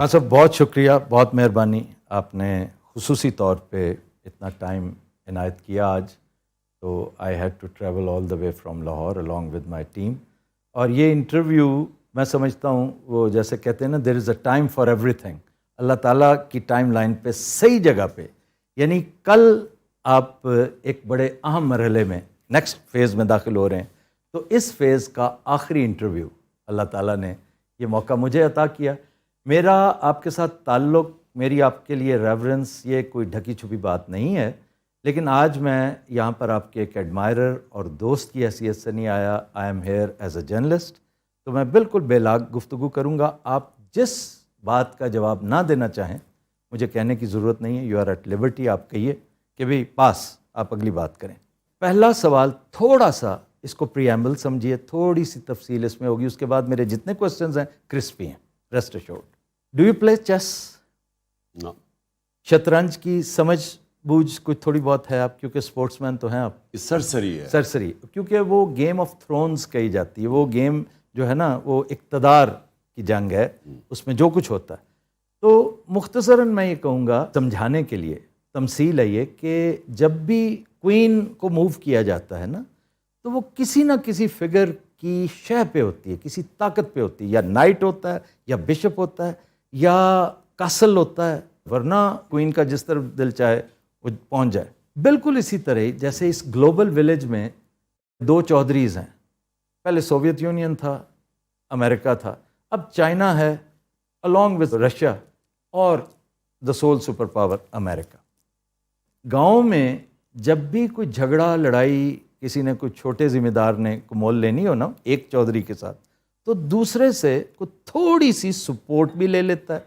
ہاں سر، بہت شکریہ، بہت مہربانی، آپ نے خصوصی طور پہ اتنا ٹائم عنایت کیا آج. تو I had to travel all the way from Lahore along with my team. اور یہ انٹرویو میں سمجھتا ہوں وہ جیسے کہتے ہیں نا there is a time for everything. اللہ تعالیٰ کی ٹائم لائن پہ صحیح جگہ پہ، یعنی کل آپ ایک بڑے اہم مرحلے میں نیکسٹ فیز میں داخل ہو رہے ہیں. تو اس فیز کا آخری انٹرویو اللہ تعالیٰ نے یہ موقع مجھے عطا کیا. میرا آپ کے ساتھ تعلق، میری آپ کے لیے ریورنس، یہ کوئی ڈھکی چھپی بات نہیں ہے، لیکن آج میں یہاں پر آپ کے ایک ایڈمائرر اور دوست کی حیثیت سے نہیں آیا. I am here as a journalist. تو میں بالکل بے لاگ گفتگو کروں گا. آپ جس بات کا جواب نہ دینا چاہیں مجھے کہنے کی ضرورت نہیں ہے. یو آر ایٹ لیبرٹی، آپ کہیے کہ بھئی پاس، آپ اگلی بات کریں. پہلا سوال تھوڑا سا اس کو پریامبل سمجھیے، تھوڑی سی تفصیل اس میں ہوگی، اس کے بعد میرے جتنے کوسچنز ہیں کرسپی ہیں، rest assured. Do you play chess? No. شطرنج کی سمجھ بوجھ کچھ تھوڑی بہت ہے آپ، کیونکہ سپورٹس مین تو ہیں آپ. سرسری ہے. سرسری، کیونکہ وہ گیم آف تھرونز کہی جاتی ہے. وہ گیم جو ہے نا وہ اقتدار کی جنگ ہے، اس میں جو کچھ ہوتا ہے. تو مختصراً میں یہ کہوں گا سمجھانے کے لیے، تمثیل ہے یہ کہ جب بھی کوئین کو موو کیا جاتا ہے نا تو وہ کسی نہ کسی فگر کی شہ پہ ہوتی ہے، کسی طاقت پہ ہوتی ہے. یا نائٹ ہوتا ہے، یا بشپ ہوتا ہے، یا کاسل ہوتا ہے، ورنہ کوئین کا جس طرف دل چاہے وہ پہنچ جائے. بالکل اسی طرح جیسے اس گلوبل ولیج میں دو چودھریز ہیں. پہلے سوویت یونین تھا، امریکہ تھا، اب چائنا ہے along with رشیا، اور دا سول سپر پاور امریکہ. گاؤں میں جب بھی کوئی جھگڑا لڑائی کسی نے، کوئی چھوٹے ذمہ دار نے کو مول لینی ہو نا ایک چودھری کے ساتھ، تو دوسرے سے کوئی تھوڑی سی سپورٹ بھی لے لیتا ہے،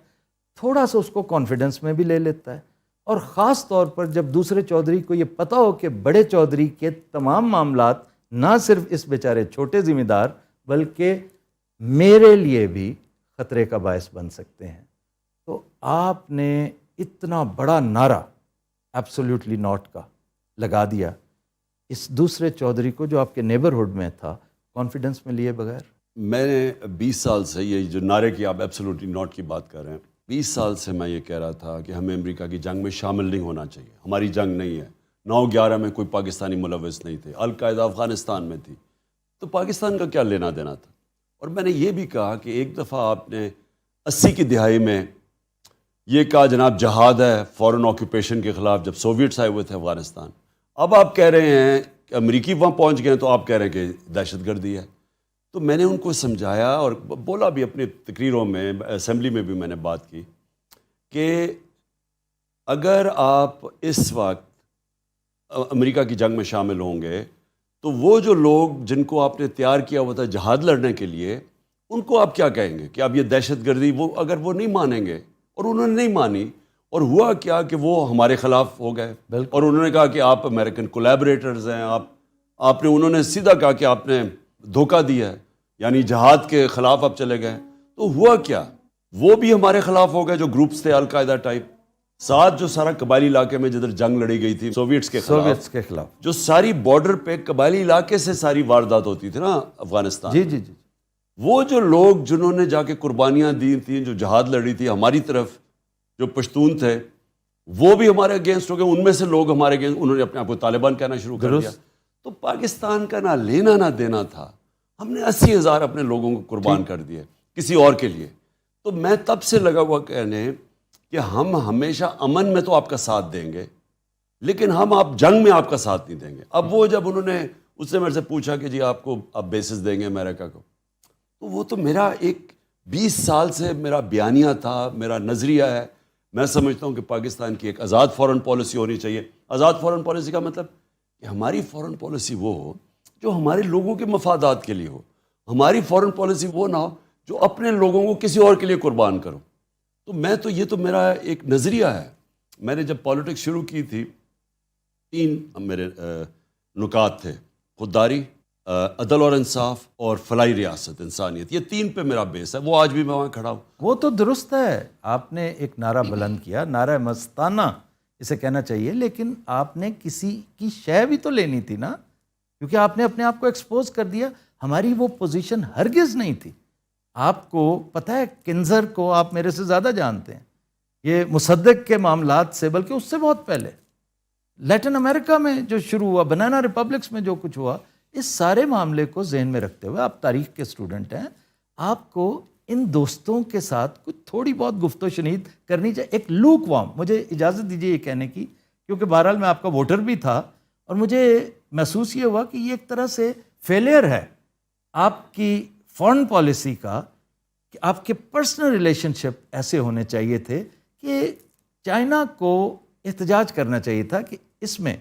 تھوڑا سا اس کو کانفیڈنس میں بھی لے لیتا ہے. اور خاص طور پر جب دوسرے چودھری کو یہ پتہ ہو کہ بڑے چودھری کے تمام معاملات نہ صرف اس بیچارے چھوٹے ذمہ دار بلکہ میرے لیے بھی خطرے کا باعث بن سکتے ہیں. تو آپ نے اتنا بڑا نعرہ ایبسولیوٹلی ناٹ کا لگا دیا اس دوسرے چودھری کو جو آپ کے نیبرہڈ میں تھا، کانفیڈنس میں لیے بغیر. میں نے 20 سال سے یہ جو نعرے کی آپ ایبسولوٹلی ناٹ کی بات کر رہے ہیں، 20 سال سے میں یہ کہہ رہا تھا کہ ہمیں امریکہ کی جنگ میں شامل نہیں ہونا چاہیے. ہماری جنگ نہیں ہے. 9/11 میں کوئی پاکستانی ملوث نہیں تھے. القاعدہ افغانستان میں تھی، تو پاکستان کا کیا لینا دینا تھا. اور میں نے یہ بھی کہا کہ ایک دفعہ آپ نے 80 کی دہائی میں یہ کہا جناب جہاد ہے فورن آکوپیشن کے خلاف، جب سوویٹس آئے ہوئے تھے افغانستان. اب آپ کہہ رہے ہیں کہ امریکی وہاں پہنچ گئے ہیں تو آپ کہہ رہے ہیں کہ دہشت گردی ہے. تو میں نے ان کو سمجھایا اور بولا بھی اپنی تقریروں میں، اسمبلی میں بھی میں نے بات کی کہ اگر آپ اس وقت امریکہ کی جنگ میں شامل ہوں گے تو وہ جو لوگ جن کو آپ نے تیار کیا ہوا تھا جہاد لڑنے کے لیے، ان کو آپ کیا کہیں گے کہ اب یہ دہشت گردی، وہ اگر وہ نہیں مانیں گے، اور انہوں نے نہیں مانی، اور ہوا کیا کہ وہ ہمارے خلاف ہو گئے. اور انہوں نے کہا کہ آپ امریکن کولیبریٹرز ہیں. آپ نے، انہوں نے سیدھا کہا کہ آپ نے دھوکہ دیا ہے، یعنی جہاد کے خلاف آپ چلے گئے. تو ہوا کیا، وہ بھی ہمارے خلاف ہو گئے جو گروپس تھے القاعدہ ٹائپ. ساتھ جو سارا قبائلی علاقے میں جدھر جنگ لڑی گئی تھی سوویٹس کے خلاف، جو ساری بارڈر پہ قبائلی علاقے سے ساری واردات ہوتی تھی نا افغانستان. جی، وہ جو لوگ جنہوں نے جا کے قربانیاں دی تھیں، جو جہاد لڑی تھی ہماری طرف، جو پشتون تھے، وہ بھی ہمارے اگینسٹ ہو گئے. ان میں سے لوگ ہمارے اگینسٹ، انہوں نے اپنے آپ کو طالبان کہنا شروع کر دیا. تو پاکستان کا نہ لینا نہ دینا تھا. ہم نے 80,000 اپنے لوگوں کو قربان کر دیے کسی اور کے لیے. تو میں تب سے لگا ہوا کہنے کہ ہم ہمیشہ امن میں تو آپ کا ساتھ دیں گے، لیکن ہم آپ جنگ میں آپ کا ساتھ نہیں دیں گے. اب وہ جب انہوں نے اس سے میرے سے پوچھا کہ جی آپ کو آپ بیسز دیں گے امریکہ کو، تو وہ تو میرا ایک 20 سال سے میرا بیانیہ تھا، میرا نظریہ ہے. میں سمجھتا ہوں کہ پاکستان کی ایک آزاد فورن پالیسی ہونی چاہیے. آزاد فورن پالیسی کا مطلب کہ ہماری فورن پالیسی وہ ہو جو ہمارے لوگوں کے مفادات کے لیے ہو. ہماری فورن پالیسی وہ نہ ہو جو اپنے لوگوں کو کسی اور کے لیے قربان کرو. تو میں تو یہ تو میرا ایک نظریہ ہے. میں نے جب پالیٹکس شروع کی تھی 3 میرے نکات تھے: خودداری، عدل اور انصاف، اور فلاحی ریاست انسانیت. یہ 3 پہ میرا بیس ہے. وہ آج بھی میں وہاں کھڑا ہوں. وہ تو درست ہے. آپ نے ایک نعرہ بلند کیا، نعرہ مستانہ اسے کہنا چاہیے، لیکن آپ نے کسی کی شے بھی تو لینی تھی نا، کیونکہ آپ نے اپنے آپ کو ایکسپوز کر دیا. ہماری وہ پوزیشن ہرگز نہیں تھی آپ کو پتہ ہے کنزر کو آپ میرے سے زیادہ جانتے ہیں، یہ مصدق کے معاملات سے بلکہ اس سے بہت پہلے لیٹن امریکہ میں جو شروع ہوا، بنانا ریپبلکس میں جو کچھ ہوا، اس سارے معاملے کو ذہن میں رکھتے ہوئے آپ تاریخ کے اسٹوڈنٹ ہیں، آپ کو ان دوستوں کے ساتھ کچھ تھوڑی بہت گفت و شنید کرنی چاہیے. ایک لوک وارم، مجھے اجازت دیجیے یہ کہنے کی، کیونکہ بہرحال میں آپ کا ووٹر بھی تھا اور مجھے محسوس یہ ہوا کہ یہ ایک طرح سے فیلئر ہے آپ کی فارن پالیسی کا، کہ آپ کے پرسنل ریلیشن شپ ایسے ہونے چاہیے تھے کہ چائنا کو احتجاج کرنا چاہیے تھا کہ اس میں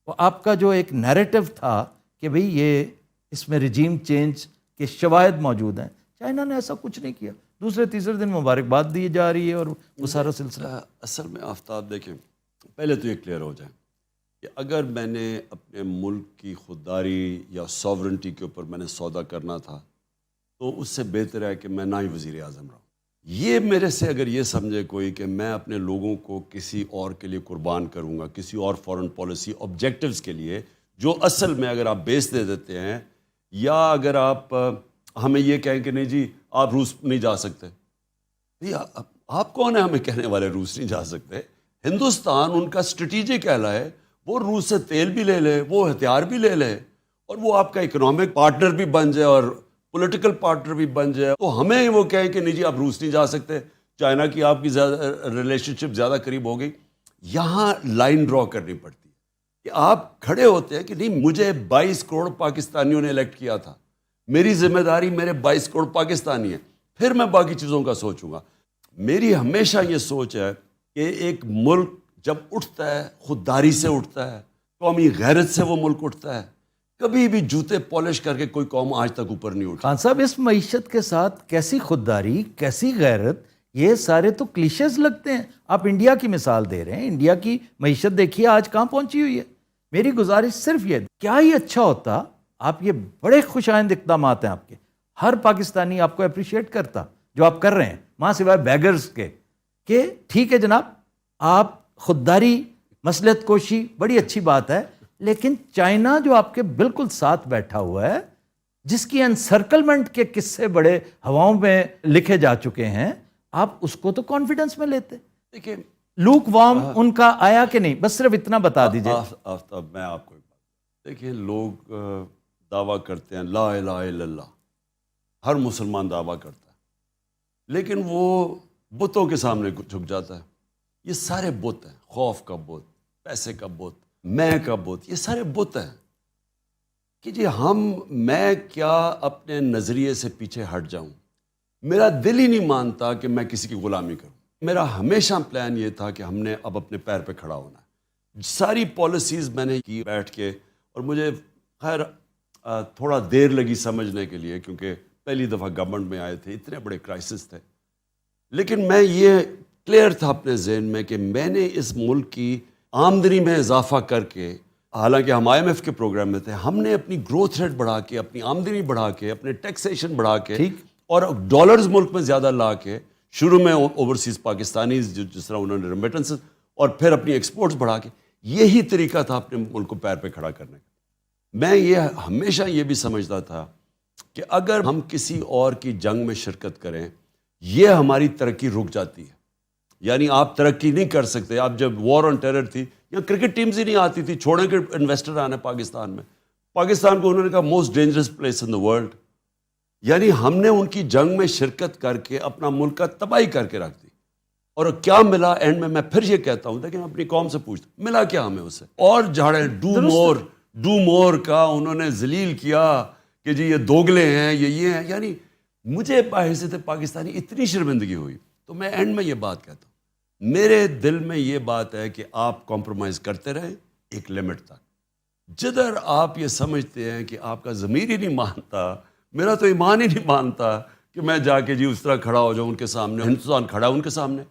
وہ آپ کا جو ایک نیریٹو تھا کہ بھئی یہ اس میں رجیم چینج کے شواہد موجود ہیں، چائنا نے ایسا کچھ نہیں کیا. دوسرے تیسرے دن مبارکباد دی جا رہی ہے اور وہ سارا سلسلہ. اصل میں آفتاب دیکھیں، پہلے تو یہ کلیئر ہو جائے کہ اگر میں نے اپنے ملک کی خودداری یا ساورنٹی کے اوپر میں نے سودا کرنا تھا تو اس سے بہتر ہے کہ میں نہ ہی وزیر اعظم رہوں. یہ میرے سے اگر یہ سمجھے کوئی کہ میں اپنے لوگوں کو کسی اور کے لیے قربان کروں گا، کسی اور فارن پالیسی آبجیکٹیوز کے لیے، جو اصل میں اگر آپ بیس دے دیتے ہیں، یا اگر آپ ہمیں یہ کہیں کہ نہیں جی آپ روس نہیں جا سکتے، آپ کون ہیں ہمیں کہنے والے روس نہیں جا سکتے؟ ہندوستان ان کا اسٹریٹجک ایلا ہے، وہ روس سے تیل بھی لے لے، وہ ہتھیار بھی لے لے، اور وہ آپ کا اکنامک پارٹنر بھی بن جائے اور پولیٹیکل پارٹنر بھی بن جائے، تو ہمیں وہ کہیں کہ نہیں جی آپ روس نہیں جا سکتے، چائنا کی آپ کی ریلیشن شپ زیادہ قریب ہو گئی. یہاں لائن ڈرا کرنی پڑتی ہے کہ آپ کھڑے ہوتے ہیں کہ نہیں، مجھے 22 کروڑ پاکستانیوں نے الیکٹ کیا تھا، میری ذمہ داری میرے 22 کروڑ پاکستانی ہیں، پھر میں باقی چیزوں کا سوچوں گا. میری ہمیشہ یہ سوچ ہے کہ ایک ملک جب اٹھتا ہے خودداری سے اٹھتا ہے، قومی غیرت سے وہ ملک اٹھتا ہے. کبھی بھی جوتے پالش کر کے کوئی قوم آج تک اوپر نہیں اٹھی. خان صاحب، اس معیشت کے ساتھ کیسی خودداری، کیسی غیرت، یہ سارے تو کلیشز لگتے ہیں. آپ انڈیا کی مثال دے رہے ہیں، انڈیا کی معیشت دیکھیے آج کہاں پہنچی ہوئی ہے. میری گزارش صرف یہ، کیا یہ اچھا ہوتا، آپ یہ بڑے خوش آئند اقدامات ہیں آپ کے، ہر پاکستانی آپ کو اپریشیٹ کرتا جو آپ کر رہے ہیں، ماں سوائے بیگرز کے، کہ ٹھیک ہے جناب آپ خودداری، مصلحت کوشی بڑی اچھی بات ہے، لیکن چائنا جو آپ کے بالکل ساتھ بیٹھا ہوا ہے، جس کی انسرکلمنٹ کے قصے بڑے ہواؤں میں لکھے جا چکے ہیں، آپ اس کو تو کانفیڈنس میں لیتے. دیکھیں لوک وارم ان کا آیا کہ نہیں، بس صرف اتنا بتا دیجئے. آفتاب میں آپ کو ایک بات، دیکھیں لوگ دعویٰ کرتے ہیں لا الہ الا اللہ، ہر مسلمان دعویٰ کرتا ہے، لیکن وہ بتوں کے سامنے جھک جاتا ہے. یہ سارے بت ہیں، خوف کا بت، پیسے کا بت، میں کا بت، یہ سارے بت ہیں کہ جی میں کیا اپنے نظریے سے پیچھے ہٹ جاؤں. میرا دل ہی نہیں مانتا کہ میں کسی کی غلامی کروں. میرا ہمیشہ پلان یہ تھا کہ ہم نے اب اپنے پیر پہ کھڑا ہونا ہے. ساری پالیسیز میں نے کی بیٹھ کے، اور مجھے خیر تھوڑا دیر لگی سمجھنے کے لیے، کیونکہ پہلی دفعہ گورنمنٹ میں آئے تھے، اتنے بڑے کرائسس تھے، لیکن میں یہ کلیئر تھا اپنے ذہن میں کہ میں نے اس ملک کی آمدنی میں اضافہ کر کے، حالانکہ ہم IMF کے پروگرام میں تھے، ہم نے اپنی گروتھ ریٹ بڑھا کے، اپنی آمدنی بڑھا کے، اپنے ٹیکسیشن بڑھا کے، اور ڈالرز ملک میں زیادہ لا کے، شروع میں اوورسیز پاکستانیز جس طرح انہوں نے ریمیٹنسز، اور پھر اپنی ایکسپورٹس بڑھا کے، یہی طریقہ تھا اپنے ملک کو پیر پہ کھڑا کرنے کا. میں یہ ہمیشہ یہ بھی سمجھتا تھا کہ اگر ہم کسی اور کی جنگ میں شرکت کریں، یہ ہماری ترقی رک جاتی ہے. یعنی آپ ترقی نہیں کر سکتے. آپ جب وار آن ٹیرر تھی، یا کرکٹ ٹیمز ہی نہیں آتی تھی، چھوڑیں کہ انویسٹر آنے پاکستان میں، پاکستان کو انہوں نے کہا most dangerous place in the world. یعنی ہم نے ان کی جنگ میں شرکت کر کے اپنا ملک کا تباہی کر کے رکھ دی. اور کیا ملا اینڈ میں پھر یہ کہتا ہوں، لیکن اپنی قوم سے پوچھتا ملا کیا ہمیں اس سے؟ اور جھاڑے ڈو مور کا انہوں نے ذلیل کیا کہ جی یہ دوگلے ہیں، یہ ہیں. یعنی مجھے بحیثیت پاکستانی اتنی شرمندگی ہوئی. تو میں اینڈ میں یہ بات کہتا ہوں، میرے دل میں یہ بات ہے کہ آپ کمپرومائز کرتے رہیں ایک لمٹ تک. جدھر آپ یہ سمجھتے ہیں کہ آپ کا ضمیر ہی نہیں مانتا، میرا تو ایمان ہی نہیں مانتا کہ میں جا کے جی اس طرح کھڑا ہو جاؤں ان کے سامنے، ہندوستان کھڑا ان کے سامنے.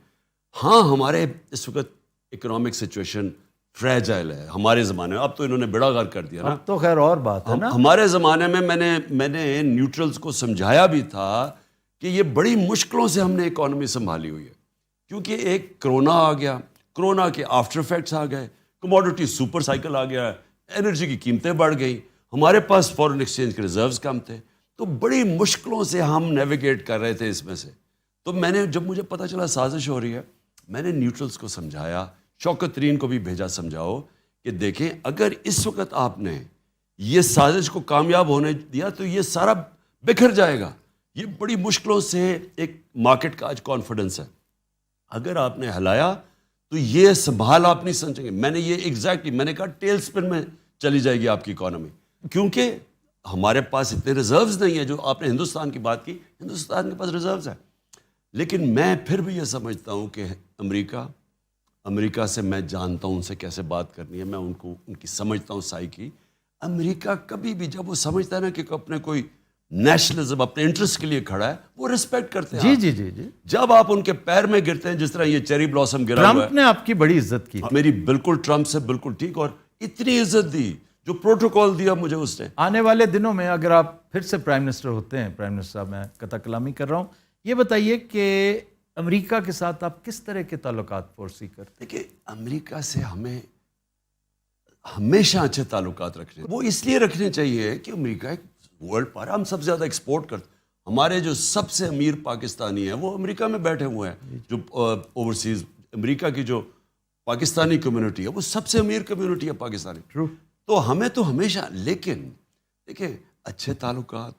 ہاں ہمارے اس وقت اکنامک سچویشن فریجائل ہے ہمارے زمانے میں. اب تو انہوں نے بیڑا غرق کر دیا نا. اب تو خیر اور بات ہے نا. ہمارے زمانے میں میں نے نیوٹرلز کو سمجھایا بھی تھا کہ یہ بڑی مشکلوں سے ہم نے اکانومی سنبھالی ہوئی ہے، کیونکہ ایک کرونا آ گیا، کرونا کے آفٹر افیکٹس آ گئے، کموڈٹی سپر سائیکل آ گیا، انرجی کی قیمتیں بڑھ گئیں، ہمارے پاس فورن ایکسچینج کے ریزروز کم تھے. تو بڑی مشکلوں سے ہم نیویگیٹ کر رہے تھے اس میں سے. تو میں نے جب مجھے پتہ چلا سازش ہو رہی ہے, میں نے نیوٹرلز کو سمجھایا, شوکت ترین کو بھی بھیجا سمجھاؤ کہ دیکھیں اگر اس وقت آپ نے یہ سازش کو کامیاب ہونے دیا تو یہ سارا بکھر جائے گا. یہ بڑی مشکلوں سے ایک مارکیٹ کا آج کانفیڈنس ہے, اگر آپ نے ہلایا تو یہ سنبھال آپ نہیں سمجھیں گے. میں نے یہ ایگزیکٹلی میں نے کہا ٹیل سپن میں چلی جائے گی آپ کی اکانومی, کیونکہ ہمارے پاس اتنے ریزروز نہیں ہیں. جو آپ نے ہندوستان کی بات کی, ہندوستان کے پاس ریزروز ہیں, لیکن میں پھر بھی یہ سمجھتا ہوں کہ امریکہ سے میں جانتا ہوں ان سے کیسے بات کرنی ہے, میں ان کی سمجھتا ہوں سائیکی. امریکہ کبھی بھی جب وہ سمجھتا ہے نا کہ اپنے کوئی نیشنلزم اپنے انٹرسٹ کے لیے کھڑا ہے, وہ ریسپیکٹ کرتے ہیں. جی. جب آپ ان کے پیر میں گرتے ہیں, جس طرح یہ چیری بلاسم گرا ہوا ہے. ٹرمپ نے آپ کی بڑی عزت کی, میری بالکل ٹرمپ سے بالکل ٹھیک, اور اتنی عزت دی جو پروٹوکول دیا مجھے اس نے. آنے والے دنوں میں اگر آپ پھر سے پرائم منسٹر ہوتے ہیں, پرائم منسٹر صاحب میں قطع کلامی کر رہا ہوں, یہ بتائیے کہ امریکہ کے ساتھ آپ کس طرح کے تعلقات فورسی کرتے ہیں؟ دیکھیے امریکہ سے ہمیں ہمیشہ اچھے تعلقات رکھنے, وہ اس لیے رکھنے چاہیے کہ امریکہ ایک ورلڈ پاور, ہم سب سے زیادہ ایکسپورٹ کرتے. ہمارے جو سب سے امیر پاکستانی ہیں وہ امریکہ میں بیٹھے ہوئے ہیں, جو اوورسیز امریکہ کی جو پاکستانی کمیونٹی ہے وہ سب سے امیر کمیونٹی ہے پاکستانی. ٹرو. تو ہمیں تو ہمیشہ, لیکن دیکھیں اچھے تعلقات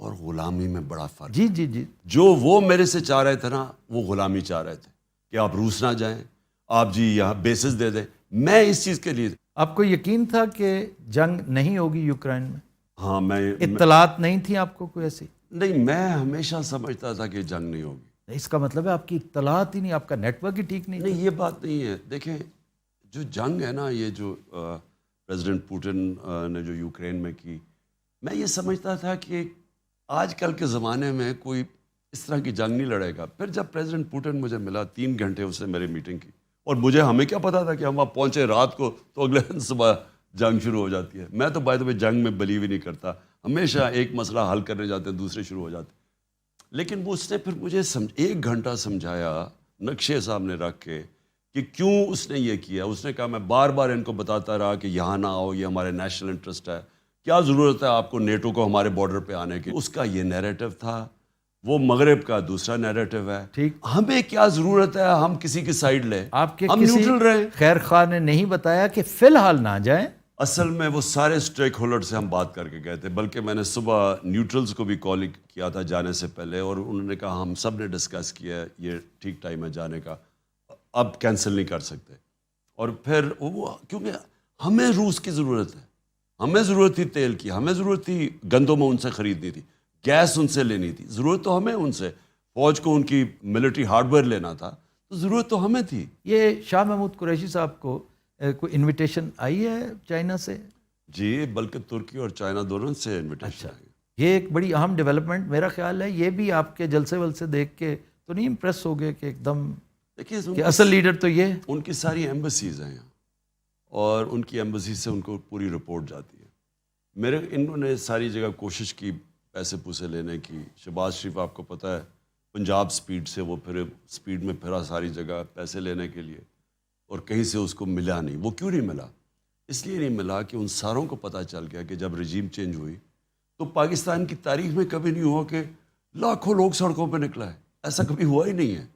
اور غلامی میں بڑا فرق. جی. جو وہ میرے سے چاہ رہے تھے نا, وہ غلامی چاہ رہے تھے کہ آپ روس نہ جائیں, آپ جی یہاں بیسز دے دیں. میں اس چیز کے لیے, آپ کو یقین تھا کہ جنگ نہیں ہوگی یوکرائن میں؟ ہاں میں اطلاعات نہیں تھی آپ کو کوئی ایسی؟ نہیں, میں ہمیشہ سمجھتا تھا کہ جنگ نہیں ہوگی. اس کا مطلب ہے آپ کی اطلاعات ہی نہیں, آپ کا نیٹ ورک ہی ٹھیک نہیں. نہیں, یہ بات نہیں ہے. دیکھیں جو جنگ ہے نا, یہ جو پریزیڈنٹ پوٹن نے جو یوکرین میں کی, میں یہ سمجھتا تھا کہ آج کل کے زمانے میں کوئی اس طرح کی جنگ نہیں لڑے گا. پھر جب پریزیڈنٹ پوٹن مجھے ملا, 3 گھنٹے اس نے میری میٹنگ کی, اور ہمیں کیا پتا تھا کہ ہم وہاں پہنچے رات کو تو اگلے دن صبح جنگ شروع ہو جاتی ہے. میں تو بائی دا وے جنگ میں بلیو ہی نہیں کرتا, ہمیشہ ایک مسئلہ حل کرنے جاتے ہیں دوسرے شروع ہو جاتے. لیکن وہ اس نے پھر مجھے 1 گھنٹہ سمجھایا نقشے سامنے رکھ کے کہ کیوں اس نے یہ کیا. اس نے کہا میں بار بار ان کو بتاتا رہا کہ یہاں نہ آؤ, یہ ہمارے نیشنل انٹرسٹ ہے, کیا ضرورت ہے آپ کو نیٹو کو ہمارے بارڈر پہ آنے کی. اس کا یہ نیریٹو تھا, وہ مغرب کا دوسرا نیریٹو ہے. ٹھیک, ہمیں کیا ضرورت ہے ہم کسی کی سائیڈ لیں, آپ کے ہم نیوٹرل رہیں. خیر خواہ نے نہیں بتایا کہ فی الحال نہ جائیں؟ اصل میں وہ سارے اسٹیک ہولڈر سے ہم بات کر کے گئے تھے, بلکہ میں نے صبح نیوٹرلز کو بھی کال کیا تھا جانے سے پہلے, اور انہوں نے کہا ہم سب نے ڈسکس کیا ہے یہ ٹھیک ٹائم ہے جانے کا, اب کینسل نہیں کر سکتے. اور پھر وہ کیونکہ ہمیں روس کی ضرورت ہے, ہمیں ضرورت تھی تیل کی, ہمیں ضرورت تھی گندم ان سے خریدنی تھی, گیس ان سے لینی تھی, ضرورت تو ہمیں ان سے, فوج کو ان کی ملٹری ہارڈ ویئر لینا تھا, تو ضرورت تو ہمیں تھی. یہ شاہ محمود قریشی صاحب کو کوئی انویٹیشن آئی ہے چائنا سے؟ جی, بلکہ ترکی اور چائنا دونوں سے انویٹیشن آئی. یہ ایک بڑی اہم ڈیولپمنٹ میرا خیال ہے. یہ بھی آپ کے جلسے ولسے دیکھ کے تو نہیں امپریس ہو گئے کہ ایک دم کہ اصل لیڈر تو یہ؟ ان کی ساری ایمبیسیز ہیں یہاں, اور ان کی ایمبیسی سے ان کو پوری رپورٹ جاتی ہے. انہوں نے ساری جگہ کوشش کی پیسے پوسے لینے کی. شہباز شریف آپ کو پتہ ہے پنجاب سپیڈ سے وہ پھر سپیڈ میں پھرا ساری جگہ پیسے لینے کے لیے, اور کہیں سے اس کو ملا نہیں. وہ کیوں نہیں ملا؟ اس لیے نہیں ملا کہ ان ساروں کو پتہ چل گیا کہ جب رجیم چینج ہوئی تو پاکستان کی تاریخ میں کبھی نہیں ہوا کہ لاکھوں لوگ سڑکوں پہ نکلا ہے, ایسا کبھی ہوا ہی نہیں ہے.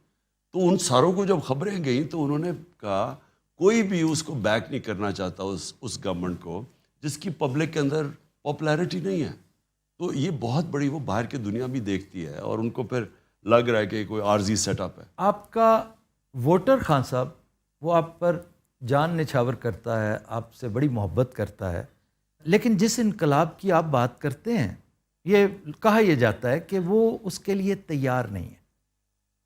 تو ان ساروں کو جب خبریں گئیں تو انہوں نے کہا کوئی بھی اس کو بیک نہیں کرنا چاہتا اس گورنمنٹ کو جس کی پبلک کے اندر پاپولیرٹی نہیں ہے. تو یہ بہت بڑی وہ باہر کی دنیا بھی دیکھتی ہے, اور ان کو پھر لگ رہا ہے کہ کوئی عارضی سیٹ اپ ہے. آپ کا ووٹر خان صاحب وہ آپ پر جان نچھاور کرتا ہے, آپ سے بڑی محبت کرتا ہے, لیکن جس انقلاب کی آپ بات کرتے ہیں یہ کہا یہ جاتا ہے کہ وہ اس کے لیے تیار نہیں ہے,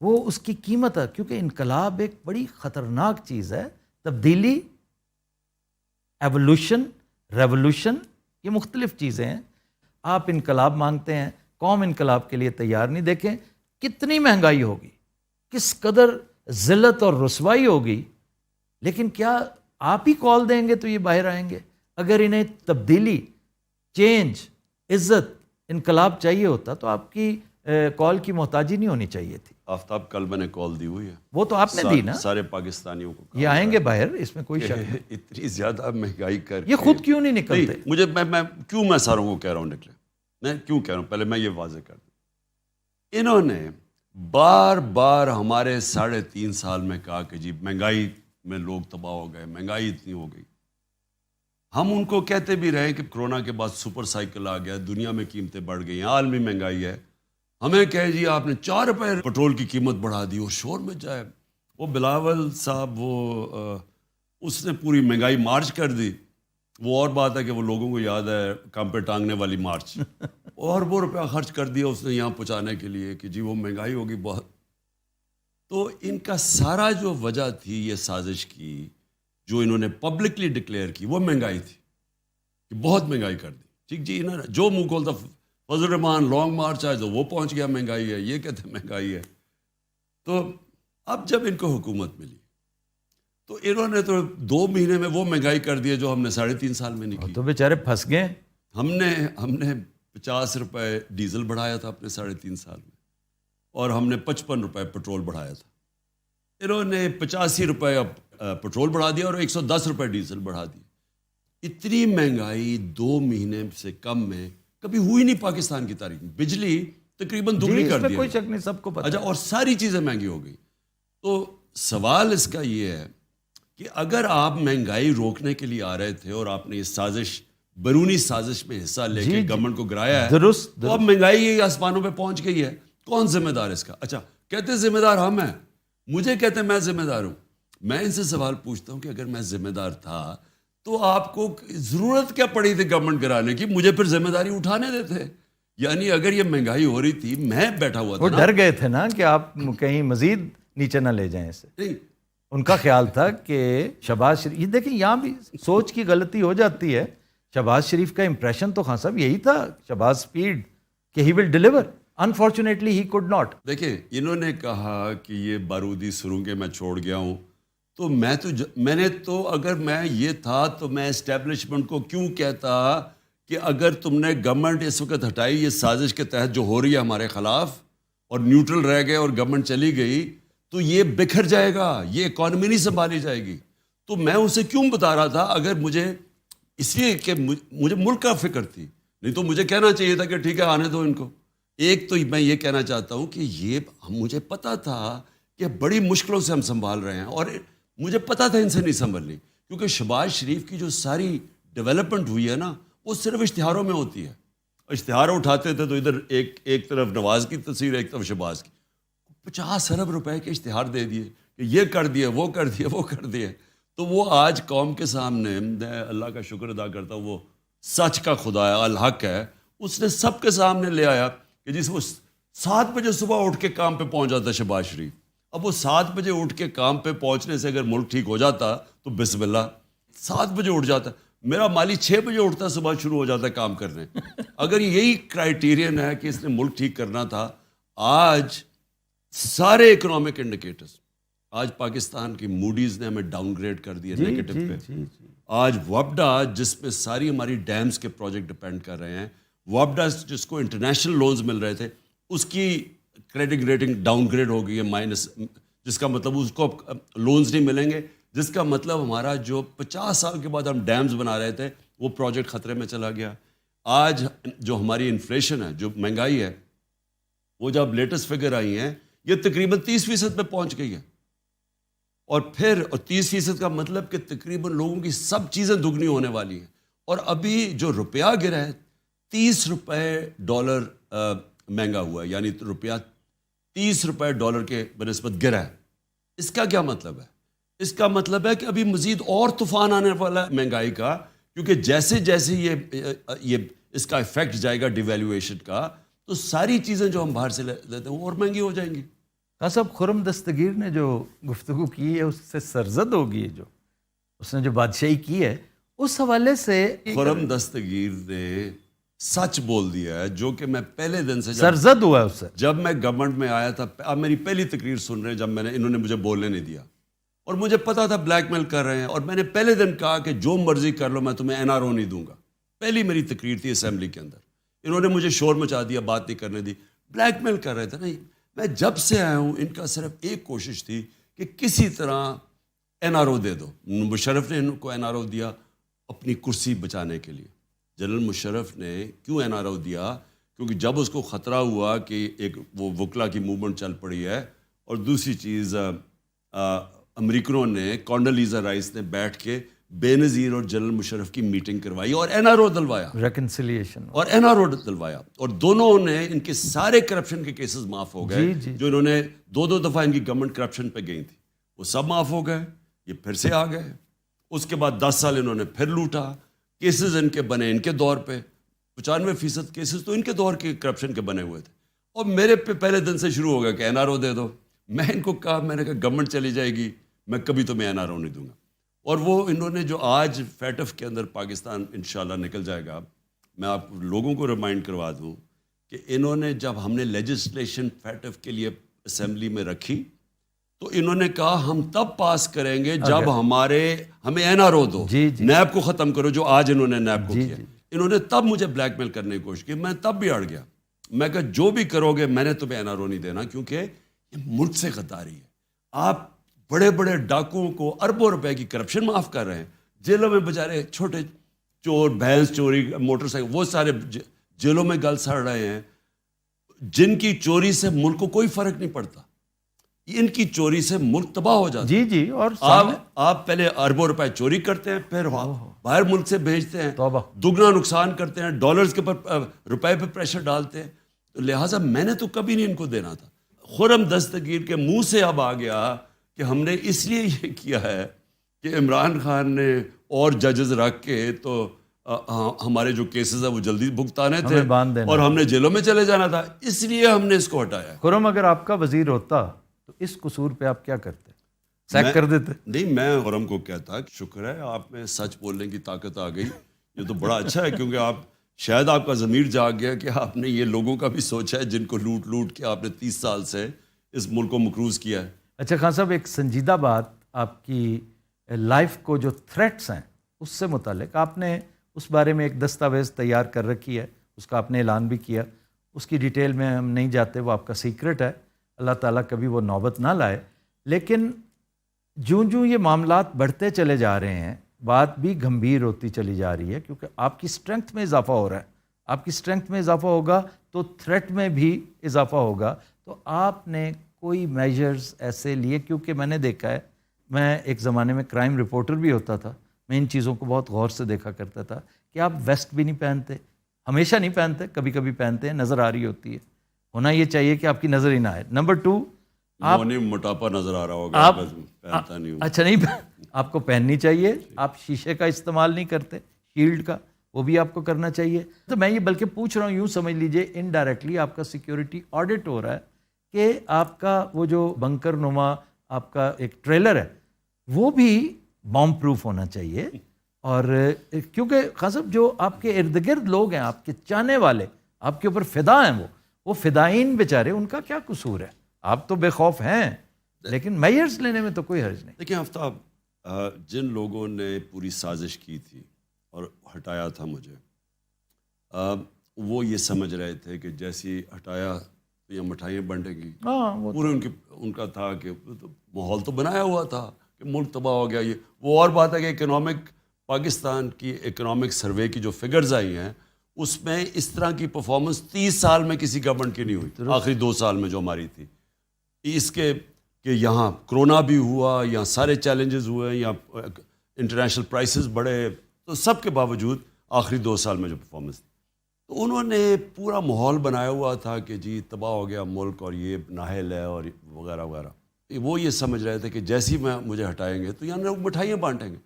وہ اس کی قیمت ہے, کیونکہ انقلاب ایک بڑی خطرناک چیز ہے. تبدیلی, ایوولوشن, ریولوشن, یہ مختلف چیزیں ہیں. آپ انقلاب مانگتے ہیں, قوم انقلاب کے لیے تیار نہیں. دیکھیں کتنی مہنگائی ہوگی, کس قدر ذلت اور رسوائی ہوگی, لیکن کیا آپ ہی کال دیں گے تو یہ باہر آئیں گے؟ اگر انہیں تبدیلی, چینج, عزت, انقلاب چاہیے ہوتا تو آپ کی کال کی محتاجی نہیں ہونی چاہیے تھی. آفتاب کل میں نے کال دی ہوئی ہے, وہ تو آپ نے دی نا. سارے پاکستانیوں کو یہ آئیں گے باہر, اس میں کوئی شک نہیں. اتنی زیادہ مہنگائی کر یہ خود کیوں نہیں نکلتے؟ مجھے میں کیوں میں ساروں کو کہہ رہا ہوں نکلے. میں کیوں کہہ رہا ہوں، پہلے میں یہ واضح کر دوں، انہوں نے بار بار ہمارے 3.5 سال میں کہا کہ جی مہنگائی میں لوگ تباہ ہو گئے، مہنگائی اتنی ہو گئی. ہم ان کو کہتے بھی رہے کہ کرونا کے بعد سپر سائیکل آ گیا، دنیا میں قیمتیں بڑھ گئی ہیں، عالمی مہنگائی ہے. ہمیں کہے جی آپ نے 4 روپے پٹرول کی قیمت بڑھا دی اور شور میں جائے. وہ بلاول صاحب اس نے پوری مہنگائی مارچ کر دی. وہ اور بات ہے کہ وہ لوگوں کو یاد ہے کام پہ ٹانگنے والی مارچ، اور وہ روپیہ خرچ کر دیا اس نے یہاں پہنچانے کے لیے کہ جی وہ مہنگائی ہوگی بہت. تو ان کا سارا جو وجہ تھی یہ سازش کی جو انہوں نے پبلکلی ڈکلیئر کی، وہ مہنگائی تھی کہ بہت مہنگائی کر دی. ٹھیک جی، انہوں نے جو منہ کھولتا فضل الرحمان لانگ مارچ آئے تو وہ پہنچ گیا مہنگائی ہے، یہ کہتے ہیں مہنگائی ہے. تو اب جب ان کو حکومت ملی تو انہوں نے تو 2 مہینے میں وہ مہنگائی کر دی جو ہم نے 3.5 سال میں نہیں کی. تو بیچارے پھنس گئے. ہم نے 50 روپے ڈیزل بڑھایا تھا اپنے 3.5 سال میں، اور ہم نے 55 روپے پٹرول بڑھایا تھا. انہوں نے 85 روپے پٹرول بڑھا دیا اور 110 روپے ڈیزل بڑھا دی. اتنی مہنگائی 2 مہینے سے کم میں کبھی ہوئی نہیں پاکستان کی تاریخ میں. بجلی تقریباً دگنی کر دی، کوئی شک نہیں، سب کو پتہ. اچھا، اور ساری چیزیں مہنگی ہو گئی. تو سوال اس کا یہ ہے کہ اگر آپ مہنگائی روکنے کے لیے آ رہے تھے اور آپ نے یہ سازش، بیرونی سازش میں حصہ لے کے گورنمنٹ کو گرایا ہے، درست، تو اب مہنگائی آسمانوں پہ پہنچ گئی ہے. کون ذمہ دار اس کا؟ اچھا، کہتے ذمہ دار ہم ہیں، مجھے کہتے میں ذمہ دار ہوں. میں ان سے سوال پوچھتا ہوں کہ اگر میں ذمہ دار تھا تو آپ کو ضرورت کیا پڑی تھی گورنمنٹ گرانے کی؟ مجھے پھر ذمہ داری اٹھانے دیتے. یعنی اگر یہ مہنگائی ہو رہی تھی، میں بیٹھا ہوا تھا، وہ ڈر گئے تھے نا کہ آپ کہیں مزید نیچے نہ لے جائیں اسے. نہیں، ان کا خیال تھا کہ شہباز شریف، یہ دیکھیں یہاں بھی سوچ کی غلطی ہو جاتی ہے. شہباز شریف کا امپریشن تو خان صاحب یہی تھا، شہباز اسپیڈ، کہ he will deliver. Unfortunately he could not. دیکھیں انہوں نے کہا کہ یہ بارودی سرنگیں میں چھوڑ گیا ہوں، تو میں نے تو اگر میں یہ تھا تو میں اسٹیبلشمنٹ کو کیوں کہتا کہ اگر تم نے گورنمنٹ اس وقت ہٹائی یہ سازش کے تحت جو ہو رہی ہے ہمارے خلاف، اور نیوٹرل رہ گئے اور گورنمنٹ چلی گئی، تو یہ بکھر جائے گا، یہ اکانومی نہیں سنبھالی جائے گی. تو میں اسے کیوں بتا رہا تھا؟ اگر مجھے اس لیے کہ مجھے ملک کا فکر تھی، نہیں تو مجھے کہنا چاہیے تھا کہ ٹھیک ہے آنے دو ان کو. ایک تو میں یہ کہنا چاہتا ہوں کہ یہ مجھے پتا تھا کہ بڑی مشکلوں سے ہم سنبھال رہے ہیں، اور مجھے پتا تھا ان سے نہیں سنبھلنی، کیونکہ شہباز شریف کی جو ساری ڈیولپمنٹ ہوئی ہے نا، وہ صرف اشتہاروں میں ہوتی ہے. اشتہار اٹھاتے تھے تو ادھر ایک طرف نواز کی تصویر، ایک طرف شہباز کی. 50 ارب روپے کے اشتہار دے دیے کہ یہ کر دیے، وہ کر دیے، وہ کر دیے. تو وہ آج قوم کے سامنے، میں اللہ کا شکر ادا کرتا ہوں، وہ سچ کا خدا ہے، الحق ہے، اس نے سب کے سامنے لے آیا کہ جس وہ 7 بجے صبح اٹھ کے کام پہ پہنچ جاتا شہباز شریف. اب وہ 7 بجے اٹھ کے کام پہ پہنچنے سے اگر ملک ٹھیک ہو جاتا تو بسم اللہ، 7 بجے اٹھ جاتا. میرا مالی 6 بجے اٹھتا، صبح شروع ہو جاتا ہے کام کرنے. اگر یہی کرائیٹیرین ہے کہ اس نے ملک ٹھیک کرنا تھا، آج سارے اکنامک انڈیکیٹرز، آج پاکستان کی موڈیز نے ہمیں ڈاؤن گریڈ کر دیا نیگیٹو پہ. آج وابڈا، جس پہ ساری ہماری ڈیمز کے پروجیکٹ ڈپینڈ کر رہے ہیں، وابڈا جس کو انٹرنیشنل لونز مل رہے تھے، اس کی کریڈٹ ریٹنگ ڈاؤن گریڈ ہو گئی ہے مائنس، جس کا مطلب اس کو لونز نہیں ملیں گے، جس کا مطلب ہمارا جو 50 سال کے بعد ہم ڈیمز بنا رہے تھے وہ پروجیکٹ خطرے میں چلا گیا. آج جو ہماری انفلیشن ہے، جو مہنگائی ہے، وہ جب لیٹسٹ فگر آئی ہیں یہ تقریباً 30% پہ پہنچ گئی ہے. اور 30% کا مطلب کہ تقریباً لوگوں کی سب چیزیں دگنی ہونے والی ہیں. اور ابھی جو روپیہ گرا ہے، 30 روپے ڈالر مہنگا ہوا ہے، یعنی روپیہ 30 روپے ڈالر کے بنسبت گرا ہے. اس کا کیا مطلب ہے؟ اس کا مطلب ہے کہ ابھی مزید اور طوفان آنے والا ہے مہنگائی کا، کیونکہ جیسے جیسے یہ اس کا افیکٹ جائے گا ڈیویلیویشن کا، تو ساری چیزیں جو ہم باہر سے لیتے ہیں وہ اور مہنگی ہو جائیں گی. خان صاحب، خرم دستگیر نے جو گفتگو کی ہے اس سے سرزد ہوگی ہے، جو اس نے جو بادشاہی کی ہے، اس حوالے سے خرم دستگیر نے سچ بول دیا ہے، جو کہ میں پہلے دن سے سرزد ہوا ہے اس سے. جب میں گورنمنٹ میں آیا تھا، آپ میری پہلی تقریر سن رہے ہیں جب انہوں نے مجھے بولنے نہیں دیا، اور مجھے پتا تھا بلیک میل کر رہے ہیں، اور میں نے پہلے دن کہا کہ جو مرضی کر لو، میں تمہیں NRO نہیں دوں گا. پہلی میری تقریر تھی اسمبلی کے اندر. انہوں نے مجھے شور مچا دیا، بات نہیں کرنے دی، بلیک میل کر رہے تھے. نہیں، میں جب سے آیا ہوں ان کا صرف ایک کوشش تھی کہ کسی طرح NRO دے دو. مشرف نے ان کو NRO دیا اپنی کرسی بچانے کے لیے. جنرل مشرف نے کیوں NRO دیا کیونکہ جب اس کو خطرہ ہوا کہ ایک وہ وکلا کی موومنٹ چل پڑی ہے، اور دوسری چیز امریکنوں نے کونڈولیزا رائس نے بیٹھ کے بے نظیر اور جنرل مشرف کی میٹنگ کروائی اور این آر او دلوایا، ریکنسیلیشن اور این آر او دلوایا، اور دونوں نے ان کے سارے کرپشن کے کیسز معاف ہو گئے جو انہوں نے دو دفعہ ان کی گورنمنٹ کرپشن پہ گئی تھی، وہ سب معاف ہو گئے، یہ پھر سے آ گئے۔ اس کے بعد 10 سال انہوں نے پھر لوٹا، کیسز ان کے بنے ان کے دور پہ، 95% کیسز تو ان کے دور کے کرپشن کے بنے ہوئے تھے، اور میرے پہ پہلے دن سے شروع ہو گیا کہ این آر او دے دو۔ میں ان کو کہا، میں نے کہا گورنمنٹ چلی جائے گی، میں کبھی تمہیں این آر او نہیں دوں گا۔ اور وہ انہوں نے جو آج فیٹف کے اندر پاکستان انشاءاللہ نکل جائے گا، میں آپ لوگوں کو ریمائنڈ کروا دوں کہ انہوں نے جب ہم نے لیجسلیشن فیٹف کے لیے اسمبلی میں رکھی تو انہوں نے کہا ہم تب پاس کریں گے جب ہمیں این آر او دو، نیب کو ختم کرو، جو آج انہوں نے نیب کو کیا۔ انہوں نے تب مجھے بلیک میل کرنے کی کوشش کی، میں تب بھی اڑ گیا، میں کہا جو بھی کرو گے میں نے تمہیں این آر او نہیں دینا، کیونکہ یہ ملک سے غداری ہے۔ آپ بڑے بڑے ڈاکوؤں کو اربوں روپے کی کرپشن معاف کر رہے ہیں، جیلوں میں بیچارے چھوٹے چور، بھینس چوری، موٹر سائیکل، وہ سارے جیلوں میں گل سڑ رہے ہیں، جن کی چوری سے ملک کو کوئی فرق نہیں پڑتا، ان کی چوری سے ملک تباہ ہو جاتا ہے۔ جی اور آپ پہلے اربوں روپے چوری کرتے ہیں، پھر باہر ملک سے بھیجتے ہیں، دگنا نقصان کرتے ہیں، ڈالرز کے اوپر روپے پہ پریشر ڈالتے ہیں، تو لہٰذا میں نے تو کبھی نہیں ان کو دینا تھا۔ خرم دستگیر کے منہ سے اب آ گیا کہ ہم نے اس لیے یہ کیا ہے کہ عمران خان نے اور ججز رکھ کے تو ہمارے جو کیسز ہیں وہ جلدی بھگتانے تھے اور ہم نے جیلوں میں چلے جانا تھا، اس لیے ہم نے اس کو ہٹایا۔ خرم اگر آپ کا وزیر ہوتا تو اس قصور پہ آپ کیا کرتے؟ سیک کر دیتے؟ نہیں، میں خرم کو کہتا کہ شکر ہے آپ میں سچ بولنے کی طاقت آ گئی، یہ تو بڑا اچھا ہے، کیونکہ آپ شاید آپ کا ضمیر جاگ گیا کہ آپ نے یہ لوگوں کا بھی سوچا ہے جن کو لوٹ کے آپ نے 30 سال سے اس ملک کو مقروض کیا ہے۔ اچھا خان صاحب، ایک سنجیدہ بات آپ کی لائف کو جو تھریٹس ہیں اس سے متعلق، آپ نے اس بارے میں ایک دستاویز تیار کر رکھی ہے، اس کا آپ نے اعلان بھی کیا، اس کی ڈیٹیل میں ہم نہیں جاتے، وہ آپ کا سیکرٹ ہے، اللہ تعالیٰ کبھی وہ نوبت نہ لائے۔ لیکن جوں یہ معاملات بڑھتے چلے جا رہے ہیں، بات بھی گھمبیر ہوتی چلی جا رہی ہے، کیونکہ آپ کی سٹرنگتھ میں اضافہ ہو رہا ہے، آپ کی سٹرنگتھ میں اضافہ ہوگا تو تھریٹ میں بھی اضافہ ہوگا، تو آپ نے کوئی میجرز ایسے لیے؟ کیونکہ میں نے دیکھا ہے، میں ایک زمانے میں کرائم رپورٹر بھی ہوتا تھا، میں ان چیزوں کو بہت غور سے دیکھا کرتا تھا کہ آپ ویسٹ بھی نہیں پہنتے، ہمیشہ نہیں پہنتے، کبھی کبھی پہنتے ہیں، نظر آ رہی ہوتی ہے، ہونا یہ چاہیے کہ آپ کی نظر ہی نہ آئے۔ نمبر 2، آپ موٹاپا نظر آ رہا ہوگا، پہنتا نہیں ہوں۔ اچھا، نہیں، آپ کو پہننی چاہیے، آپ شیشے کا استعمال نہیں کرتے، شیلڈ کا، وہ بھی آپ کو کرنا چاہیے۔ تو میں یہ بلکہ پوچھ رہا ہوں، یوں سمجھ لیجئے انڈائریکٹلی آپ کا سیکیورٹی آڈٹ ہو رہا ہے کہ آپ کا وہ جو بنکر نما آپ کا ایک ٹریلر ہے وہ بھی بام پروف ہونا چاہیے۔ اور کیونکہ خان صاحب جو آپ کے ارد گرد لوگ ہیں، آپ کے چاہنے والے، آپ کے اوپر فدا ہیں، وہ فدائین بیچارے، ان کا کیا قصور ہے؟ آپ تو بے خوف ہیں، لیکن میئرز لینے میں تو کوئی حرج نہیں۔ دیکھیں آفتاب، جن لوگوں نے پوری سازش کی تھی اور ہٹایا تھا مجھے، وہ یہ سمجھ رہے تھے کہ جیسی ہٹایا تو یہ مٹھائیاں بنٹیں گی، پورے ان کا تھا کہ ماحول تو بنایا ہوا تھا کہ ملک تباہ ہو گیا۔ یہ وہ اور بات ہے کہ اکنامک، پاکستان کی اکنامک سروے کی جو فگرز آئی ہیں اس میں اس طرح کی پرفارمنس 30 سال میں کسی گورنمنٹ کی نہیں ہوئی، آخری 2 سال میں جو ہماری تھی، اس کے کہ یہاں کرونا بھی ہوا، یہاں سارے چیلنجز ہوئے، یہاں انٹرنیشنل پرائسز بڑھے، تو سب کے باوجود آخری 2 سال میں جو پرفارمنس تھی، تو انہوں نے پورا ماحول بنایا ہوا تھا کہ جی تباہ ہو گیا ملک اور یہ نااہل ہے اور وغیرہ وغیرہ۔ وہ یہ سمجھ رہے تھے کہ جیسی میں مجھے ہٹائیں گے تو یہاں لوگ مٹھائیاں بانٹیں گے۔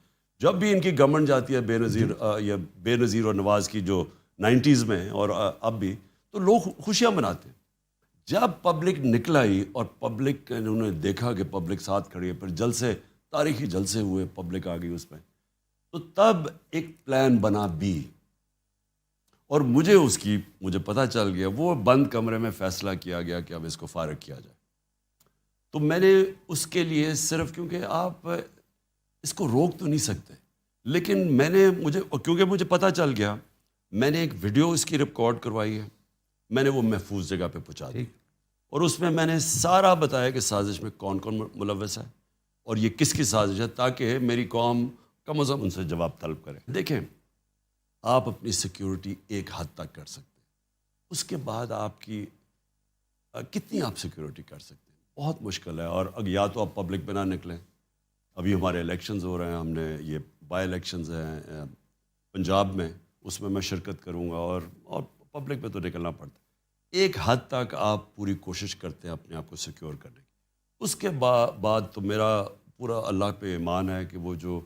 جب بھی ان کی گورنمنٹ جاتی ہے بے نظیر اور نواز کی، جو 90s میں اور اب بھی، تو لوگ خوشیاں مناتے ہیں۔ جب پبلک نکل آئی اور پبلک انہوں نے دیکھا کہ پبلک ساتھ کھڑی ہے، پھر جلسے، تاریخی جلسے ہوئے، پبلک آ گئی اس میں، تو تب ایک پلان بنا بی، اور مجھے پتہ چل گیا، وہ بند کمرے میں فیصلہ کیا گیا کہ اب اس کو فارغ کیا جائے۔ تو میں نے اس کے لیے صرف، کیونکہ آپ اس کو روک تو نہیں سکتے، لیکن کیونکہ مجھے پتہ چل گیا، میں نے ایک ویڈیو اس کی ریکارڈ کروائی ہے، میں نے وہ محفوظ جگہ پہ پہنچا دی، اور اس میں نے سارا بتایا کہ سازش میں کون کون ملوث ہے اور یہ کس کی سازش ہے، تاکہ میری قوم کم از کم ان سے جواب طلب کرے۔ دیکھیں، آپ اپنی سیکیورٹی ایک حد تک کر سکتے ہیں، اس کے بعد آپ کی کتنی آپ سیکیورٹی کر سکتے ہیں؟ بہت مشکل ہے. اور یا تو آپ پبلک پہ نہ نکلیں. ابھی ہمارے الیکشنز ہو رہے ہیں, ہم نے یہ بائی الیکشنز ہیں پنجاب میں, اس میں شرکت کروں گا, اور پبلک پہ تو نکلنا پڑتا ہے. ایک حد تک آپ پوری کوشش کرتے ہیں اپنے آپ کو سیکیور کرنے کی. اس کے بعد تو میرا پورا اللہ پہ ایمان ہے کہ وہ جو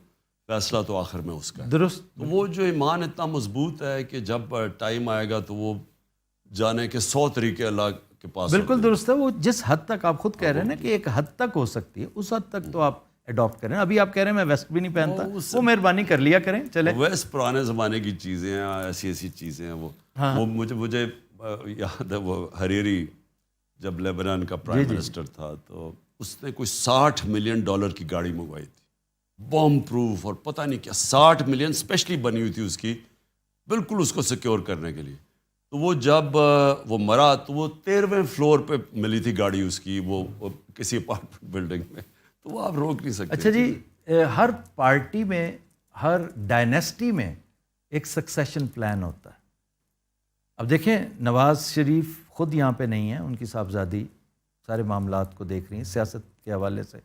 فیصلہ تو آخر میں اس کا ہے. درست. تو وہ جو ایمان اتنا مضبوط ہے کہ جب ٹائم آئے گا تو وہ جانے کے 100 طریقے اللہ کے پاس. بالکل درست ہے. وہ جس حد تک آپ خود کہہ رہے ہیں نا کہ ایک حد تک ہو سکتی ہے, اس حد تک تو آپ اڈاپٹ کریں. ابھی آپ کہہ رہے ہیں میں ویسٹ بھی نہیں پہنتا, وہ مہربانی کر لیا کریں. چلے ویسٹ پرانے زمانے کی چیزیں ہیں, ایسی چیزیں ہیں. وہ مجھے یاد ہے, وہ حریری جب لیبنان کا پرائم منسٹر تھا تو اس نے کوئی $60 ملین کی گاڑی منگوائی تھی, بام پروف اور پتہ نہیں کیا. 60 ملین اسپیشلی بنی ہوئی تھی اس کی, بالکل اس کو سیکیور کرنے کے لیے. تو وہ جب وہ مرا تو وہ 13ویں فلور پہ ملی تھی گاڑی اس کی, وہ کسی اپارٹمنٹ بلڈنگ میں. تو وہ آپ روک نہیں سکتے. اچھا جی, ہر پارٹی میں, ہر ڈائنیسٹی میں ایک سکسیشن پلان ہوتا ہے. اب دیکھیں نواز شریف خود یہاں پہ نہیں ہیں, ان کی صاحبزادی سارے معاملات کو دیکھ رہی ہیں سیاست کے حوالے سے.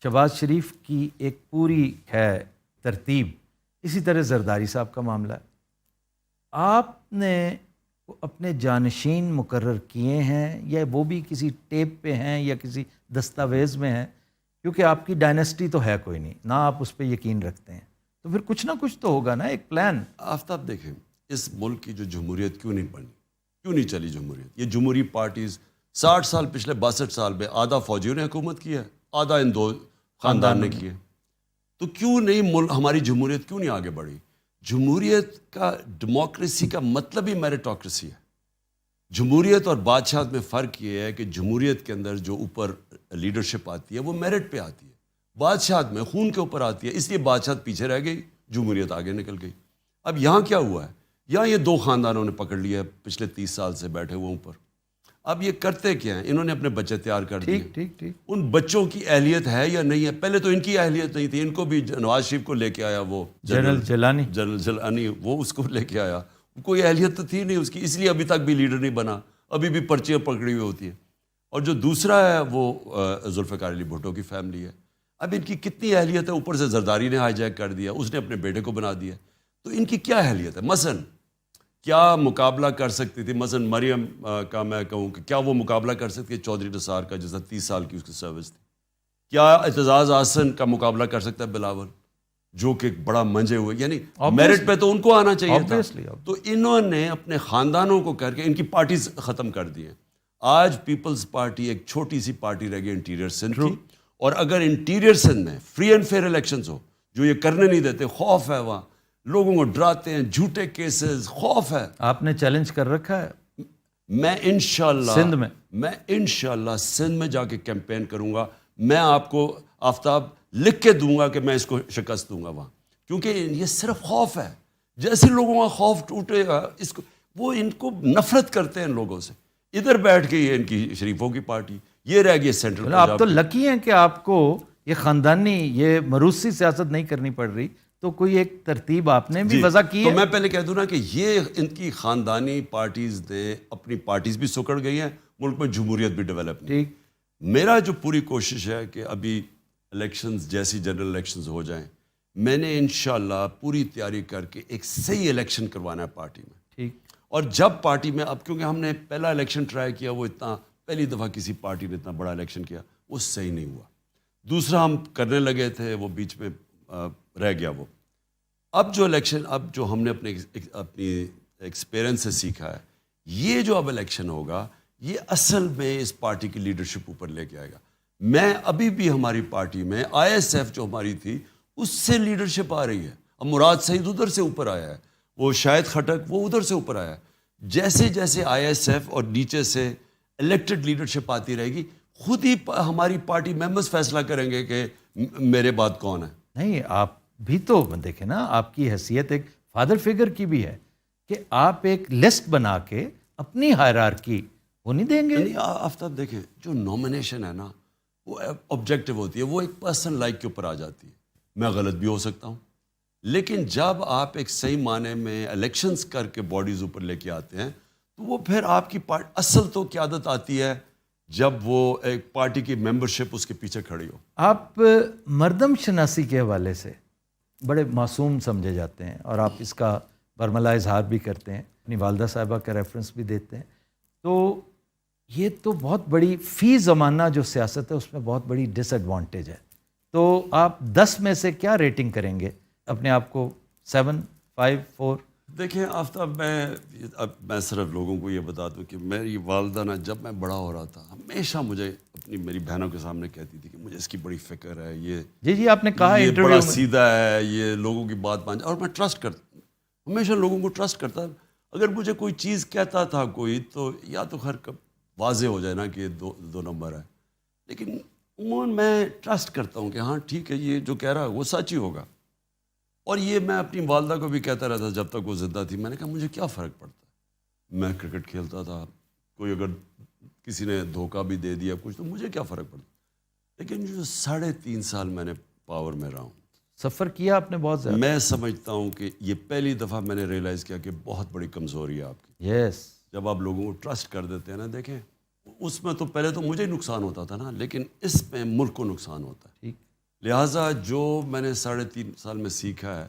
شہباز شریف کی ایک پوری ہے ترتیب. اسی طرح زرداری صاحب کا معاملہ ہے. آپ نے اپنے جانشین مقرر کیے ہیں یا وہ بھی کسی ٹیپ پہ ہیں یا کسی دستاویز میں ہیں؟ کیونکہ آپ کی ڈائنیسٹی تو ہے کوئی نہیں, نہ آپ اس پہ یقین رکھتے ہیں, تو پھر کچھ نہ کچھ تو ہوگا نا, ایک پلان. آفتاب دیکھیں, اس ملک کی جو جمہوریت کیوں نہیں بنی, کیوں نہیں چلی جمہوریت؟ یہ جمہوری پارٹیز 60 سال, پچھلے 62 سال میں آدھا فوجیوں نے حکومت کی ہے, آدھا ان دو خاندان نے کی ہے. تو کیوں نہیں ہماری جمہوریت کیوں نہیں آگے بڑھی؟ جمہوریت کا, ڈیموکریسی کا مطلب ہی میرٹوکریسی ہے. جمہوریت اور بادشاہت میں فرق یہ ہے کہ جمہوریت کے اندر جو اوپر لیڈرشپ آتی ہے وہ میرٹ پہ آتی ہے, بادشاہت میں خون کے اوپر آتی ہے. اس لیے بادشاہت پیچھے رہ گئی, جمہوریت آگے نکل گئی. اب یہاں کیا ہوا ہے, یہاں یہ 2 خاندانوں نے پکڑ لیا ہے, پچھلے 30 سال سے بیٹھے ہوئے اوپر. اب یہ کرتے کیا ہیں, انہوں نے اپنے بچے تیار کر دیے. ٹھیک. ان بچوں کی اہلیت ہے یا نہیں ہے؟ پہلے تو ان کی اہلیت نہیں تھی, ان کو بھی نواز شریف کو لے کے آیا وہ جنرل جیلانی, وہ اس کو لے کے آیا. کوئی اہلیت تو تھی نہیں اس کی, اس لیے ابھی تک بھی لیڈر نہیں بنا, ابھی بھی پرچیاں پکڑی ہوئی ہوتی ہیں. اور جو دوسرا ہے وہ ذوالفقار علی بھٹو کی فیملی ہے. اب ان کی کتنی اہلیت ہے؟ اوپر سے زرداری نے ہائی جیک کر دیا, اس نے اپنے بیٹے کو بنا دیا. تو ان کی کیا اہلیت ہے؟ مثلاً کیا مقابلہ کر سکتی تھی؟ مثلاً مریم کا میں کہوں کہ کیا وہ مقابلہ کر سکتی ہے چودھری نثار کا, جیسا 30 سال کی اس کی سروس تھی؟ کیا اعتزاز احسن کا مقابلہ کر سکتا ہے بلاول, جو کہ بڑا منجے ہوئے؟ یعنی میرٹ پہ تو ان کو آنا چاہیے تھا. تو انہوں نے اپنے خاندانوں کو کر کے ان کی پارٹیز ختم کر دی ہیں. آج پیپلز پارٹی ایک چھوٹی سی پارٹی رہ گئی انٹیریئر سندھ کی, اور اگر انٹیریئر سندھ میں فری اینڈ فیئر الیکشنز ہو, جو یہ کرنے نہیں دیتے, خوف ہے وہاں, لوگوں کو ڈراتے ہیں, جھوٹے کیسز, خوف ہے. آپ نے چیلنج کر رکھا ہے؟ میں انشاءاللہ سندھ میں جا کے کیمپین کروں گا. میں آپ کو آفتاب لکھ کے دوں گا کہ میں اس کو شکست دوں گا وہاں, کیونکہ یہ صرف خوف ہے. جیسے لوگوں کا خوف ٹوٹے گا, اس کو وہ ان کو نفرت کرتے ہیں ان لوگوں سے. ادھر بیٹھ کے یہ ان کی شریفوں کی پارٹی, یہ رہ گئی سینٹرل. آپ تو لکی ہیں کہ آپ کو یہ خاندانی, یہ مروسی سیاست نہیں کرنی پڑ رہی, تو کوئی ایک ترتیب آپ نے بھی وضع کی ہے. تو میں پہلے کہہ دوں نا کہ یہ ان کی خاندانی پارٹیز نے اپنی پارٹیز بھی سکڑ گئی ہیں, ملک میں جمہوریت بھی ڈیولپ نہیں. ٹھیک. میرا جو پوری کوشش ہے کہ ابھی الیکشنز جیسی جنرل الیکشنز ہو جائیں, میں نے انشاءاللہ پوری تیاری کر کے ایک صحیح الیکشن کروانا ہے پارٹی میں. ٹھیک. اور جب پارٹی میں, اب کیونکہ ہم نے پہلا الیکشن ٹرائی کیا, وہ اتنا پہلی دفعہ کسی پارٹی نے اتنا بڑا الیکشن کیا, وہ صحیح نہیں ہوا. دوسرا ہم کرنے لگے تھے, وہ بیچ میں رہ گیا وہ. اب جو الیکشن, اب جو ہم نے اپنی ایکسپیرئنس سے سیکھا ہے, یہ جو اب الیکشن ہوگا, یہ اصل میں اس پارٹی کی لیڈرشپ اوپر لے کے آئے گا. میں ابھی بھی ہماری پارٹی میں ISF جو ہماری تھی, اس سے لیڈرشپ آ رہی ہے. اب مراد سعید ادھر سے اوپر آیا ہے, وہ شاہد خٹک وہ ادھر سے اوپر آیا ہے. جیسے جیسے ISF اور نیچے سے الیکٹڈ لیڈرشپ آتی رہے گی, خود ہی ہماری پارٹی ممبرز فیصلہ کریں گے کہ میرے بعد کون ہے. نہیں, آپ بھی تو دیکھیں نا, آپ کی حیثیت ایک فادر فگر کی بھی ہے کہ آپ ایک لسٹ بنا کے اپنی ہائرارکی وہ نہیں دیں گے. آفتاب دیکھیں, جو نومینیشن ہے نا, وہ آبجیکٹو ہوتی ہے, وہ ایک پرسن لائک کے اوپر آ جاتی ہے. میں غلط بھی ہو سکتا ہوں, لیکن جب آپ ایک صحیح معنی میں الیکشنز کر کے باڈیز اوپر لے کے آتے ہیں, تو وہ پھر آپ کی اصل تو قیادت آتی ہے جب وہ ایک پارٹی کی ممبرشپ اس کے پیچھے کھڑی ہو. آپ مردم شناسی کے حوالے سے بڑے معصوم سمجھے جاتے ہیں اور آپ اس کا برملا اظہار بھی کرتے ہیں, اپنی والدہ صاحبہ کا ریفرنس بھی دیتے ہیں. تو یہ تو بہت بڑی فی زمانہ جو سیاست ہے اس میں بہت بڑی ڈس ایڈوانٹیج ہے. تو آپ 10 میں سے کیا ریٹنگ کریں گے اپنے آپ کو؟ 7, 5, 4؟ دیکھیں آفتاب, میں صرف لوگوں کو یہ بتا دوں کہ میری والدہ نا جب میں بڑا ہو رہا تھا ہمیشہ مجھے میری بہنوں کے سامنے کہتی تھی کہ مجھے اس کی بڑی فکر ہے, یہ جی آپ نے کہا یہ انٹرویو بڑا میں. سیدھا ہے, یہ لوگوں کی بات مان, اور میں ٹرسٹ کرتا, ہمیشہ لوگوں کو ٹرسٹ کرتا. اگر مجھے کوئی چیز کہتا تھا کوئی, تو یا تو خیر واضح ہو جائے نا کہ دو نمبر ہے, لیکن عموماً میں ٹرسٹ کرتا ہوں کہ ہاں ٹھیک ہے, یہ جو کہہ رہا ہے وہ سچ ہی ہوگا. اور یہ میں اپنی والدہ کو بھی کہتا رہتا جب تک وہ زندہ تھی. میں نے کہا مجھے کیا فرق پڑتا ہے, میں کرکٹ کھیلتا تھا, کوئی اگر کسی نے دھوکہ بھی دے دیا کچھ تو مجھے کیا فرق پڑتا. لیکن جو 3.5 سال میں نے پاور میں رہا ہوں, سفر کیا آپ نے بہت زیادہ. میں سمجھتا ہوں کہ یہ پہلی دفعہ میں نے ریئلائز کیا کہ بہت بڑی کمزوری ہے آپ کی. یس. جب آپ لوگوں کو ٹرسٹ کر دیتے ہیں نا, دیکھیں اس میں تو پہلے تو مجھے نقصان ہوتا تھا نا, لیکن اس میں ملک کو نقصان ہوتا ہے. ٹھیک. لہٰذا جو میں نے 3.5 سال میں سیکھا ہے,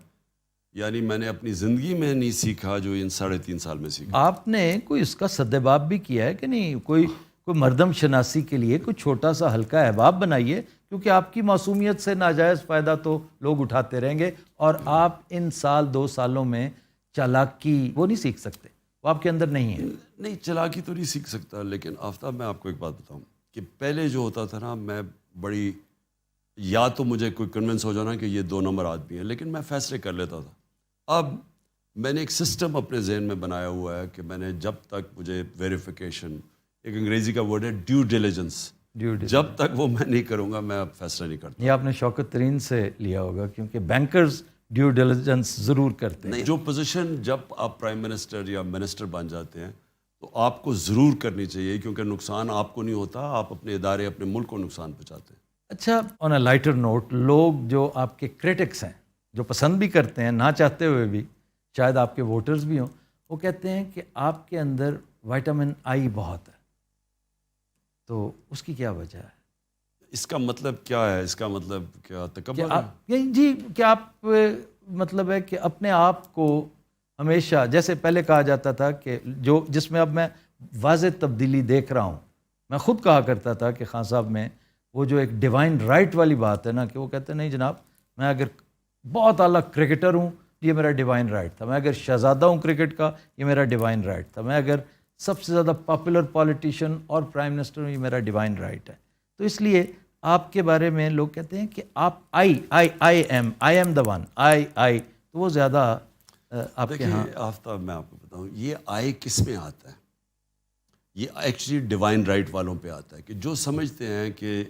یعنی میں نے اپنی زندگی میں نہیں سیکھا جو ان 3.5 سال میں سیکھا. آپ نے کوئی اس کا سدباب بھی کیا ہے کہ نہیں؟ کوئی مردم شناسی کے لیے کوئی چھوٹا سا ہلکا احباب بنائیے, کیونکہ آپ کی معصومیت سے ناجائز فائدہ تو لوگ اٹھاتے رہیں گے, اور آپ ان 2 سالوں میں چالاکی وہ نہیں سیکھ سکتے, وہ آپ کے اندر نہیں ہے. نہیں, چلاکی تو نہیں سیکھ سکتا, لیکن آفتاب میں آپ کو ایک بات بتاؤں کہ پہلے جو ہوتا تھا نا, میں بڑی, یا تو مجھے کوئی کنونس ہو جانا کہ یہ 2 نمبر آدمی ہے, لیکن میں فیصلے کر لیتا تھا. اب میں نے ایک سسٹم اپنے ذہن میں بنایا ہوا ہے کہ میں نے جب تک مجھے ویریفیکیشن, ایک انگریزی کا ورڈ ہے ڈیو ڈیلیجنس, جب تک وہ میں نہیں کروں گا میں اب فیصلہ نہیں کرتا. یہ آپ نے شوکت ترین سے لیا ہوگا, کیونکہ بینکرز ڈیو ڈیلیجنس ضرور کرتے ہیں. نہیں, جو پوزیشن جب آپ پرائم منسٹر یا منسٹر بن جاتے ہیں تو آپ کو ضرور کرنی چاہیے, کیونکہ نقصان آپ کو نہیں ہوتا, آپ اپنے ادارے اپنے ملک کو نقصان پہنچاتے ہیں. اچھا, آن اے لائٹر نوٹ, لوگ جو آپ کے کرٹکس ہیں, جو پسند بھی کرتے ہیں نہ چاہتے ہوئے بھی, شاید آپ کے ووٹرز بھی ہوں, وہ کہتے ہیں کہ آپ کے اندر وائٹامن آئی بہت ہے. تو اس کی کیا وجہ ہے؟ اس کا مطلب کیا ہے؟ اس کا مطلب کیا تکبر ہے؟ جی, کیا آپ مطلب ہے کہ اپنے آپ کو ہمیشہ, جیسے پہلے کہا جاتا تھا کہ جس میں اب میں واضح تبدیلی دیکھ رہا ہوں, میں خود کہا کرتا تھا کہ خان صاحب میں وہ جو ایک ڈیوائن رائٹ والی بات ہے نا, کہ وہ کہتے ہیں نہیں جناب, میں اگر بہت اعلیٰ کرکٹر ہوں یہ میرا ڈیوائن رائٹ تھا, میں اگر شہزادہ ہوں کرکٹ کا یہ میرا ڈیوائن رائٹ تھا, میں اگر سب سے زیادہ پاپولر پولیٹیشین اور پرائم منسٹر ہوں یہ میرا ڈیوائن رائٹ ہے. تو اس لیے آپ کے بارے میں لوگ کہتے ہیں کہ آپ آئی ایم دا ون, آئی, تو وہ زیادہ آپ کے ہاں. آفتاب میں آپ کو بتاؤں, یہ آئی کس میں آتا ہے؟ یہ ایکچولی ڈیوائن رائٹ والوں پہ آتا ہے, کہ جو سمجھتے ہیں کہ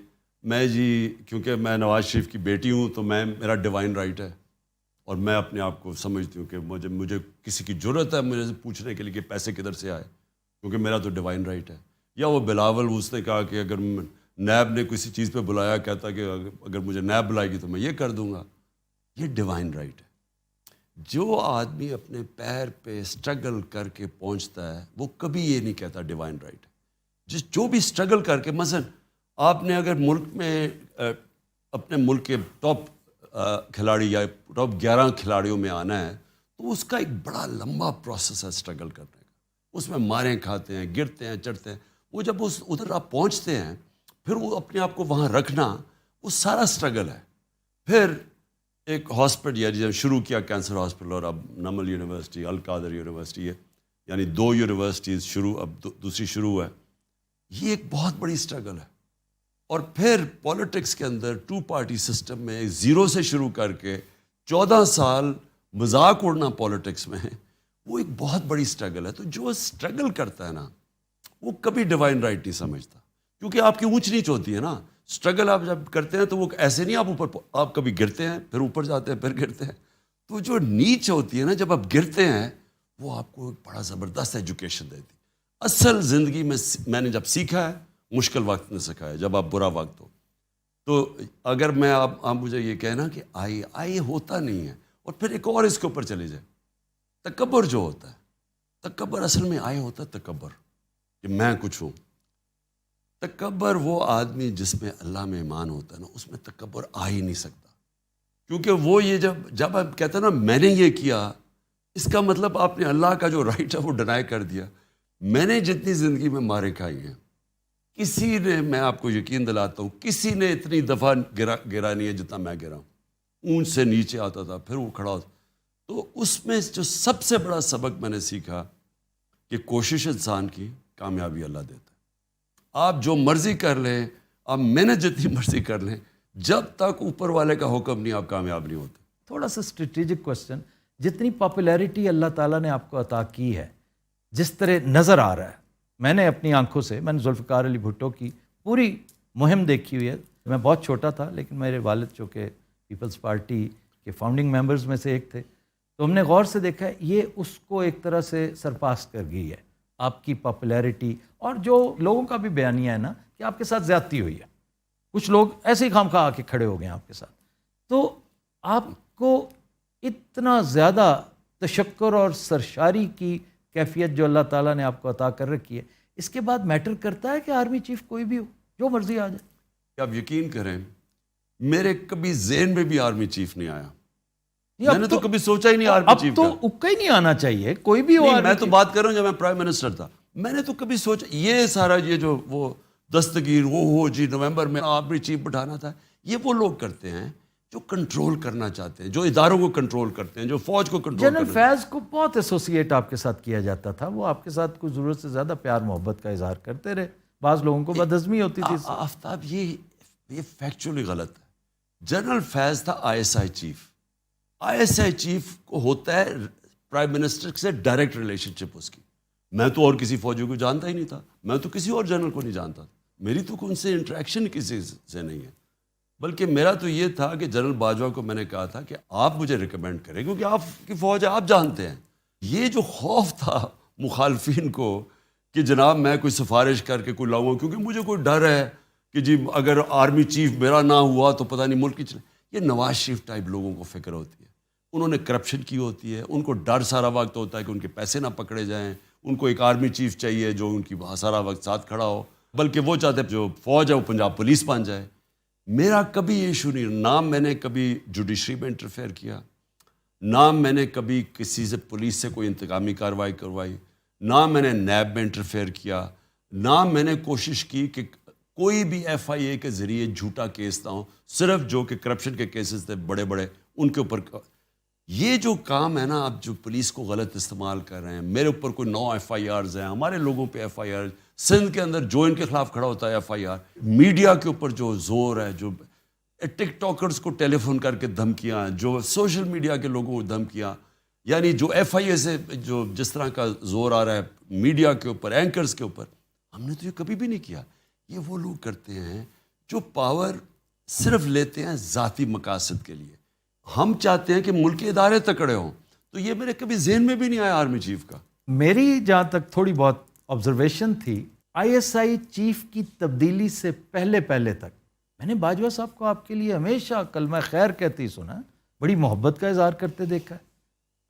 میں جی کیونکہ میں نواز شریف کی بیٹی ہوں تو میرا ڈیوائن رائٹ ہے, اور میں اپنے آپ کو سمجھتی ہوں کہ مجھے کسی کی ضرورت ہے مجھے پوچھنے کے لیے کہ پیسے کدھر سے آئے, کیونکہ میرا تو ڈیوائن رائٹ ہے. یا وہ بلاول, اس نے کہا کہ اگر نیب نے کسی چیز پہ بلایا, کہتا کہ اگر مجھے نیب بلائے گی تو میں یہ کر دوں گا. یہ ڈیوائن رائٹ ہے. جو آدمی اپنے پیر پہ اسٹرگل کر کے پہنچتا ہے وہ کبھی یہ نہیں کہتا ڈیوائن رائٹ ہے. جو بھی اسٹرگل کر کے, مثلا آپ نے اگر ملک میں اپنے ملک کے ٹاپ کھلاڑی یا ٹاپ 11 کھلاڑیوں میں آنا ہے تو اس کا ایک بڑا لمبا پروسیس ہے اسٹرگل کرنے کا. اس میں ماریں کھاتے ہیں, گرتے ہیں, چڑھتے ہیں. وہ جب ادھر آپ پہنچتے ہیں پھر وہ اپنے آپ کو وہاں رکھنا وہ سارا اسٹرگل ہے. پھر ایک ہاسپٹل, یا جب شروع کیا کینسر ہاسپٹل, اور اب نمل یونیورسٹی, القادر یونیورسٹی ہے, یعنی 2 یونیورسٹیز شروع, اب دوسری شروع ہے. یہ ایک بہت بڑی اسٹرگل ہے. اور پھر پولیٹکس کے اندر 2 پارٹی سسٹم میں 0 سے شروع کر کے 14 سال مذاق اڑنا پولیٹکس میں ہے, وہ ایک بہت بڑی اسٹرگل ہے. تو جو اسٹرگل کرتا ہے نا وہ کبھی ڈیوائن رائٹ نہیں سمجھتا, کیونکہ آپ کی اونچ نیچ ہوتی ہے نا. اسٹرگل آپ جب کرتے ہیں تو وہ ایسے نہیں, آپ اوپر, آپ کبھی گرتے ہیں پھر اوپر جاتے ہیں پھر گرتے ہیں. تو جو نیچ ہوتی ہے نا جب آپ گرتے ہیں وہ آپ کو ایک بڑا زبردست ایجوکیشن دیتی. اصل زندگی میں نے جب سیکھا ہے مشکل وقت نے سکھایا, جب آپ برا وقت ہو. تو اگر میں آپ مجھے یہ کہنا کہ آئی ہوتا نہیں ہے. اور پھر ایک اور اس کے اوپر چلے جائے, تکبر جو ہوتا ہے, تکبر اصل میں آئے ہوتا ہے تکبر کہ میں کچھ ہوں. تکبر وہ آدمی جس میں اللہ میں ایمان ہوتا ہے نا, اس میں تکبر آ ہی نہیں سکتا. کیونکہ وہ یہ جب آپ کہتے ہیں نا میں نے یہ کیا, اس کا مطلب آپ نے اللہ کا جو رائٹ ہے وہ ڈینائی کر دیا. میں نے جتنی زندگی میں مارے کھائی ہیں, کسی نے, میں آپ کو یقین دلاتا ہوں, کسی نے اتنی دفعہ گرا نہیں ہے جتنا میں گرا ہوں. اونچ سے نیچے آتا تھا, پھر وہ کھڑا ہوتا. تو اس میں جو سب سے بڑا سبق میں نے سیکھا کہ کوشش انسان کی, کامیابی اللہ دیتا ہے. آپ جو مرضی کر لیں, آپ محنت جتنی مرضی کر لیں, جب تک اوپر والے کا حکم نہیں آپ کامیاب نہیں ہوتے. تھوڑا سا اسٹریٹجک کوشچن, جتنی پاپولیرٹی اللہ تعالیٰ نے آپ کو عطا کی ہے, جس طرح نظر آ رہا ہے, میں نے اپنی آنکھوں سے, میں نے ذوالفقار علی بھٹو کی پوری مہم دیکھی ہوئی ہے. میں بہت چھوٹا تھا لیکن میرے والد چونکہ پیپلز پارٹی کے فاؤنڈنگ ممبرز میں سے ایک تھے, تو ہم نے غور سے دیکھا ہے یہ اس کو ایک طرح سے سرپاس کر گئی ہے آپ کی پاپولیرٹی. اور جو لوگوں کا بھی بیانیہ ہے نا کہ آپ کے ساتھ زیادتی ہوئی ہے, کچھ لوگ ایسے ہی خام خواہ آ کے کھڑے ہو گئے ہیں آپ کے ساتھ. تو آپ کو اتنا زیادہ تشکر اور سرشاری کی کیفیت جو اللہ تعالیٰ نے آپ کو عطا کر رکھی ہے, اس کے بعد میٹر کرتا ہے کہ آرمی چیف کوئی بھی ہو, جو مرضی آ جائے. آپ یقین کریں, میرے کبھی ذہن میں بھی آرمی چیف نہیں آیا. میں نے تو کبھی سوچا ہی نہیں آرمی چیف کا. اب تو اکا ہی نہیں آنا چاہیے, کوئی بھی ہو. میں تو بات کر رہا ہوں جب میں پرائم منسٹر تھا, میں نے تو کبھی سوچا یہ سارا یہ جو وہ دستگیر وہ ہو جی نومبر میں آرمی چیف بٹھانا تھا, یہ وہ لوگ کرتے ہیں جو کنٹرول کرنا چاہتے ہیں, جو اداروں کو کنٹرول کرتے ہیں, جو فوج کو کنٹرول کرتے ہیں. جنرل فیض کو بہت ایسوسیٹ آپ کے ساتھ کیا جاتا تھا, وہ آپ کے ساتھ کوئی ضرورت سے زیادہ پیار محبت کا اظہار کرتے رہے, بعض لوگوں کو بدہضمی ہوتی تھی. آفتاب یہ فیکچولی غلط ہے. جنرل فیض تھا I S I chief. I S I chief کو ہوتا ہے پرائم منسٹر سے ڈائریکٹ ریلیشن شپ اس کی. میں تو اور کسی فوجی کو جانتا ہی نہیں تھا, میں تو کسی اور جنرل کو نہیں جانتا تھا, میری تو ان سے انٹریکشن کسی سے نہیں ہے. بلکہ میرا تو یہ تھا کہ جنرل باجوہ کو میں نے کہا تھا کہ آپ مجھے ریکمینڈ کریں کیونکہ آپ کی فوج ہے, آپ جانتے ہیں. یہ جو خوف تھا مخالفین کو کہ جناب میں کوئی سفارش کر کے کوئی لاؤں گا, کیونکہ مجھے کوئی ڈر ہے کہ جی اگر آرمی چیف میرا نہ ہوا تو پتہ نہیں ملک کی چلے. یہ نواز شریف ٹائپ لوگوں کو فکر ہوتی ہے, انہوں نے کرپشن کی ہوتی ہے, ان کو ڈر سارا وقت ہوتا ہے کہ ان کے پیسے نہ پکڑے جائیں, ان کو ایک آرمی چیف چاہیے جو ان کی سارا وقت ساتھ کھڑا ہو, بلکہ وہ چاہتے ہیں جو فوج ہے وہ پنجاب پولیس بن جائے. میرا کبھی یہ ایشو نہیں, نہ میں نے کبھی جوڈیشری میں انٹرفیئر کیا, نہ میں نے کبھی کسی سے پولیس سے کوئی انتقامی کارروائی کروائی, نہ میں نے نیب میں انٹرفیئر کیا, نہ میں نے کوشش کی کہ کوئی بھی ایف آئی اے کے ذریعے جھوٹا کیس نہ ہو, صرف جو کہ کرپشن کے کیسز تھے بڑے بڑے ان کے اوپر. یہ جو کام ہے نا آپ جو پولیس کو غلط استعمال کر رہے ہیں, میرے اوپر کوئی 9 ایف آئی آرز ہیں, ہمارے لوگوں پہ ایف آئی آر, سندھ کے اندر جو ان کے خلاف کھڑا ہوتا ہے ایف آئی آر, میڈیا کے اوپر جو زور ہے, جو ٹک ٹاکرز کو ٹیلی فون کر کے دھمکیاں, جو سوشل میڈیا کے لوگوں کو دھمکیاں, یعنی جو ایف آئی اے سے جو جس طرح کا زور آ رہا ہے میڈیا کے اوپر, اینکرز کے اوپر, ہم نے تو یہ کبھی بھی نہیں کیا. یہ وہ لوگ کرتے ہیں جو پاور صرف لیتے ہیں ذاتی مقاصد کے لیے. ہم چاہتے ہیں کہ ملکی ادارے تکڑے ہوں, تو یہ میرے کبھی ذہن میں بھی نہیں آیا آرمی چیف کا. میری جہاں تک تھوڑی بہت آبزرویشن تھی, آئی ایس آئی چیف کی تبدیلی سے پہلے تک میں نے باجوہ صاحب کو آپ کے لیے ہمیشہ کلمہ خیر کہتے سنا ہے, بڑی محبت کا اظہار کرتے دیکھا ہے.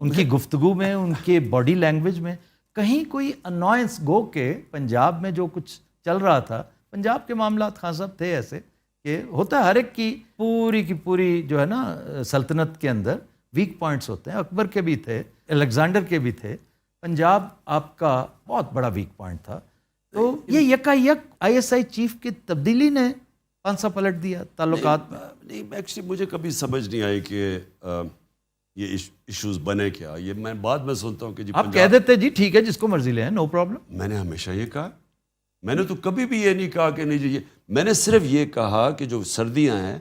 ان کی گفتگو میں, ان کے باڈی لینگویج میں کہیں کوئی انوائنس, گو کہ پنجاب میں جو کچھ چل رہا تھا, پنجاب کے معاملات خان صاحب تھے ایسے کہ ہوتا ہے ہر ایک کی پوری جو ہے نا سلطنت کے اندر ویک پوائنٹس ہوتے ہیں. اکبر کے بھی تھے, الیگزینڈر کے بھی تھے, پنجاب آپ کا بہت بڑا ویک پوائنٹ تھا. تو یہ یکایک آئی ایس آئی چیف کی تبدیلی نے پانسا پلٹ دیا تعلقات میں. نہیں ایکچولی مجھے کبھی سمجھ نہیں آئی کہ یہ ایشوز بنے کیا. یہ میں بعد میں سنتا ہوں کہ جی آپ کہہ دیتے جی ٹھیک ہے جس کو مرضی لیں, نو پرابلم. میں نے ہمیشہ یہ کہا, میں نے تو کبھی بھی یہ نہیں کہا کہ نہیں جی, میں نے صرف یہ کہا کہ جو سردیاں ہیں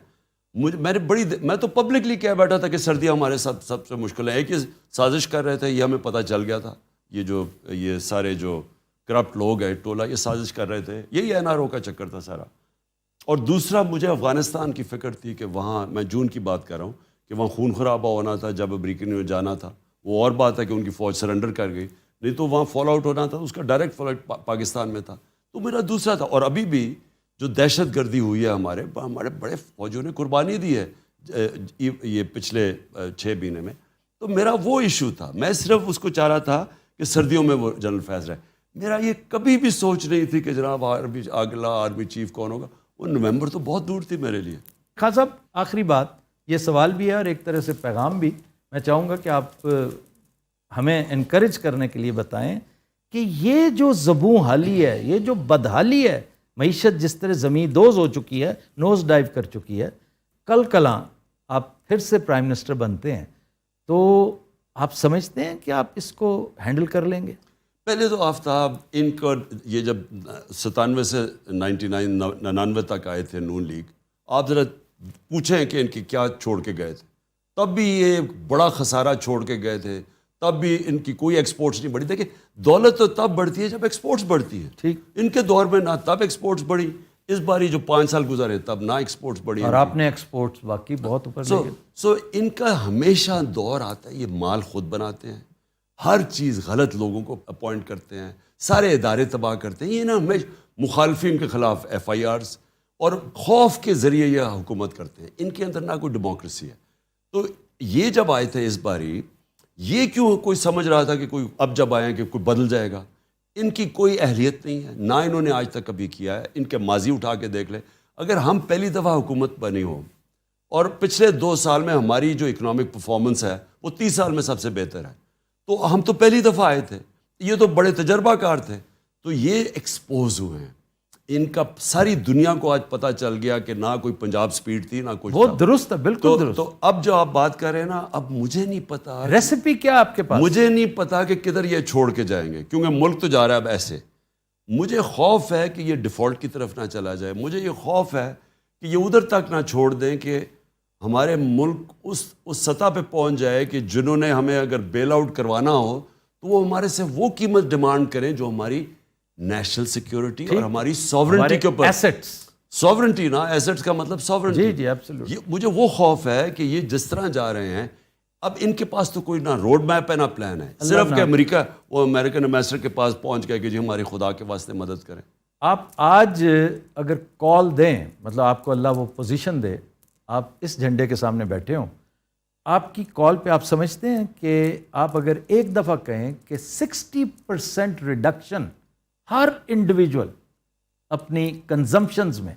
میں تو پبلکلی کہہ بیٹھا تھا کہ سردیاں ہمارے ساتھ سب سے مشکل ہیں. ایک ہی سازش کر رہے تھے, یہ ہمیں پتہ چل گیا تھا, یہ سارے جو کرپٹ لوگ ہیں ٹولہ, یہ سازش کر رہے تھے, یہی این آر او کا چکر تھا سارا. اور دوسرا مجھے افغانستان کی فکر تھی کہ وہاں, میں جون کی بات کر رہا ہوں, کہ وہاں خون خرابہ ہونا تھا. جب امریکن میں جانا تھا وہ اور بات ہے کہ ان کی فوج سرنڈر کر گئی, نہیں تو وہاں فال آؤٹ ہونا تھا, اس کا ڈائریکٹ فال آؤٹ پاکستان میں تھا. تو میرا دوسرا تھا. اور ابھی بھی جو دہشت گردی ہوئی ہے ہمارے بڑے فوجیوں نے قربانی دی ہے یہ پچھلے 6 مہینے میں, تو میرا وہ ایشو تھا. میں صرف اس کو چاہ رہا تھا کہ سردیوں میں وہ جنرل فیض رہے. میرا یہ کبھی بھی سوچ نہیں تھی کہ جناب اگلا آرمی چیف کون ہوگا. وہ نومبر تو بہت دور تھی میرے لیے. خان صاحب آخری بات، یہ سوال بھی ہے اور ایک طرح سے پیغام بھی. میں چاہوں گا کہ آپ ہمیں انکریج کرنے کے لیے بتائیں کہ یہ جو زبوں حالی ہے، یہ جو بدحالی ہے، معیشت جس طرح زمین دوز ہو چکی ہے، نوز ڈائیو کر چکی ہے، کل کلاں آپ پھر سے پرائم منسٹر بنتے ہیں تو آپ سمجھتے ہیں کہ آپ اس کو ہینڈل کر لیں گے؟ پہلے تو آفتاب ان کو یہ جب 97 سے 99 تک آئے تھے نون لیگ، آپ ذرا پوچھیں کہ ان کی کیا چھوڑ کے گئے تھے. تب بھی یہ بڑا خسارہ چھوڑ کے گئے تھے، تب بھی ان کی کوئی ایکسپورٹس نہیں بڑھی. دیکھیں دولت تو تب بڑھتی ہے جب ایکسپورٹس بڑھتی ہے. ٹھیک. ان کے دور میں نہ تب ایکسپورٹس بڑھی، اس باری جو 5 سال گزرے تب نہ ایکسپورٹس بڑھی. اور آپ نے ایکسپورٹس باقی بہت اوپر لے گئے. سو ان کا ہمیشہ دور آتا ہے، یہ مال خود بناتے ہیں، ہر چیز غلط لوگوں کو اپوائنٹ کرتے ہیں، سارے ادارے تباہ کرتے ہیں. یہ نا ہمیشہ مخالفین کے خلاف FIRs اور خوف کے ذریعے یہ حکومت کرتے ہیں. ان کے اندر نہ کوئی ڈیموکریسی ہے. تو یہ جب آئے تھے اس باری، یہ کیوں کوئی سمجھ رہا تھا کہ کوئی اب جب آئے کہ کوئی بدل جائے گا؟ ان کی کوئی اہلیت نہیں ہے، نہ انہوں نے آج تک کبھی کیا ہے. ان کے ماضی اٹھا کے دیکھ لیں. اگر ہم پہلی دفعہ حکومت بنی ہو اور پچھلے 2 سال میں ہماری جو اکنامک پرفارمنس ہے وہ 30 سال میں سب سے بہتر ہے، تو ہم تو پہلی دفعہ آئے تھے، یہ تو بڑے تجربہ کار تھے. تو یہ ایکسپوز ہوئے ہیں. ان کا ساری دنیا کو آج پتہ چل گیا کہ نہ کوئی پنجاب سپیڈ تھی نہ کچھ. وہ درست ہے، بالکل درست. تو اب جو آپ بات کر رہے ہیں نا، اب مجھے نہیں پتا ریسیپی کیا آپ کے پاس؟ مجھے نہیں پتا کہ کدھر یہ چھوڑ کے جائیں گے، کیونکہ ملک تو جا رہا ہے اب ایسے. مجھے خوف ہے کہ یہ ڈیفالٹ کی طرف نہ چلا جائے. مجھے یہ خوف ہے کہ یہ ادھر تک نہ چھوڑ دیں کہ ہمارے ملک اس سطح پہ پہنچ جائے کہ جنہوں نے ہمیں اگر بیل آؤٹ کروانا ہو تو وہ ہمارے سے وہ قیمت ڈیمانڈ کریں جو ہماری نیشنل سیکیورٹی اور ہماری ساورنٹی کے اوپر. ایسٹس، ساورنٹی نا، ایسٹس کا مطلب ساورنٹی. جی جی ایبسولوٹلی. مجھے وہ خوف ہے کہ یہ جس طرح جا رہے ہیں اب ان کے پاس تو کوئی نہ روڈ میپ ہے نہ پلان ہے، صرف کہ امریکہ وہ امریکن ایمبیسڈر کے پاس پہنچ گئے کہ جی ہماری خدا کے واسطے مدد کریں. آپ آج اگر کال دیں، مطلب آپ کو اللہ وہ پوزیشن دے، آپ اس جھنڈے کے سامنے بیٹھے ہوں، آپ کی کال پہ آپ سمجھتے ہیں کہ آپ اگر ایک دفعہ کہیں کہ 60% ریڈکشن ہر انڈیویجول اپنی کنزمپشنز میں،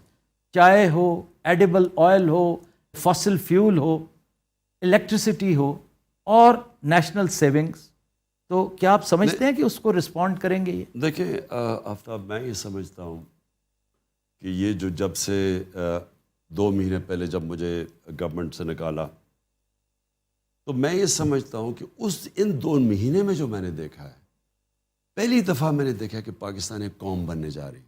چائے ہو، ایڈیبل آئل ہو، فاسل فیول ہو، الیکٹریسٹی ہو اور نیشنل سیونگز، تو کیا آپ سمجھتے ہیں کہ اس کو رسپونڈ کریں گے؟ یہ دیکھیں آفتاب، میں یہ سمجھتا ہوں کہ یہ جو جب سے 2 مہینے پہلے جب مجھے گورنمنٹ سے نکالا، تو میں یہ سمجھتا ہوں کہ ان 2 مہینے میں جو میں نے دیکھا ہے، پہلی دفعہ میں نے دیکھا کہ پاکستان ایک قوم بننے جا رہی.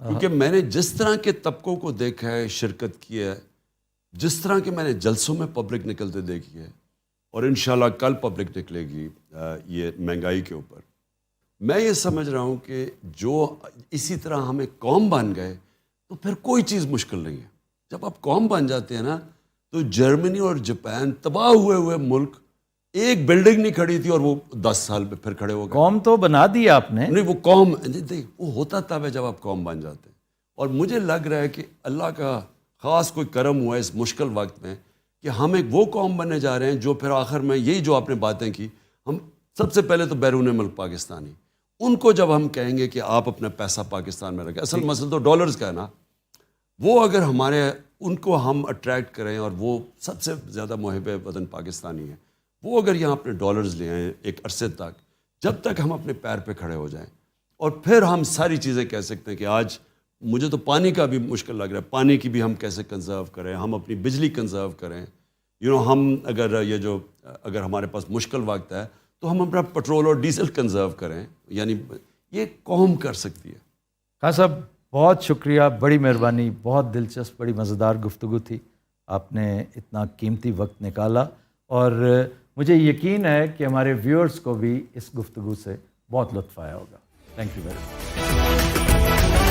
کیونکہ میں نے جس طرح کے طبقوں کو دیکھا ہے، شرکت کی ہے، جس طرح کے میں نے جلسوں میں پبلک نکلتے دیکھی ہے، اور انشاءاللہ کل پبلک نکلے گی یہ مہنگائی کے اوپر، میں یہ سمجھ رہا ہوں کہ جو اسی طرح ہم ایک قوم بن گئے تو پھر کوئی چیز مشکل نہیں ہے. جب آپ قوم بن جاتے ہیں نا، تو جرمنی اور جاپان تباہ ہوئے ملک، ایک بلڈنگ نہیں کھڑی تھی اور وہ 10 سال پہ پھر کھڑے ہو گئے. قوم تو بنا دی آپ نے. نہیں، وہ قوم وہ ہوتا تب ہے جب آپ قوم بن جاتے ہیں. اور مجھے لگ رہا ہے کہ اللہ کا خاص کوئی کرم ہوا ہے اس مشکل وقت میں کہ ہم ایک وہ قوم بننے جا رہے ہیں جو پھر آخر میں یہی جو آپ نے باتیں کی، ہم سب سے پہلے تو بیرون ملک پاکستانی، ان کو جب ہم کہیں گے کہ آپ اپنا پیسہ پاکستان میں رکھیں، اصل مسئلہ تو ڈالرز کا ہے نا، وہ اگر ہمارے ان کو ہم اٹریکٹ کریں، اور وہ سب سے زیادہ محب وطن پاکستانی ہیں، وہ اگر یہاں اپنے ڈالرز لے آئیں ایک عرصے تک، جب تک ہم اپنے پیر پہ کھڑے ہو جائیں، اور پھر ہم ساری چیزیں کہہ سکتے ہیں کہ آج مجھے تو پانی کا بھی مشکل لگ رہا ہے، پانی کی بھی ہم کیسے کنزرو کریں، ہم اپنی بجلی کنزرو کریں. ہم اگر ہمارے پاس مشکل وقت ہے تو ہم اپنا پٹرول اور ڈیزل کنزرو کریں. یعنی یہ قوم کر سکتی ہے. خان صاحب بہت شکریہ، بڑی مہربانی، بہت دلچسپ، بڑی مزیدار گفتگو تھی. آپ نے اتنا قیمتی وقت نکالا، اور مجھے یقین ہے کہ ہمارے ویورز کو بھی اس گفتگو سے بہت لطف آیا ہوگا. Thank you very much.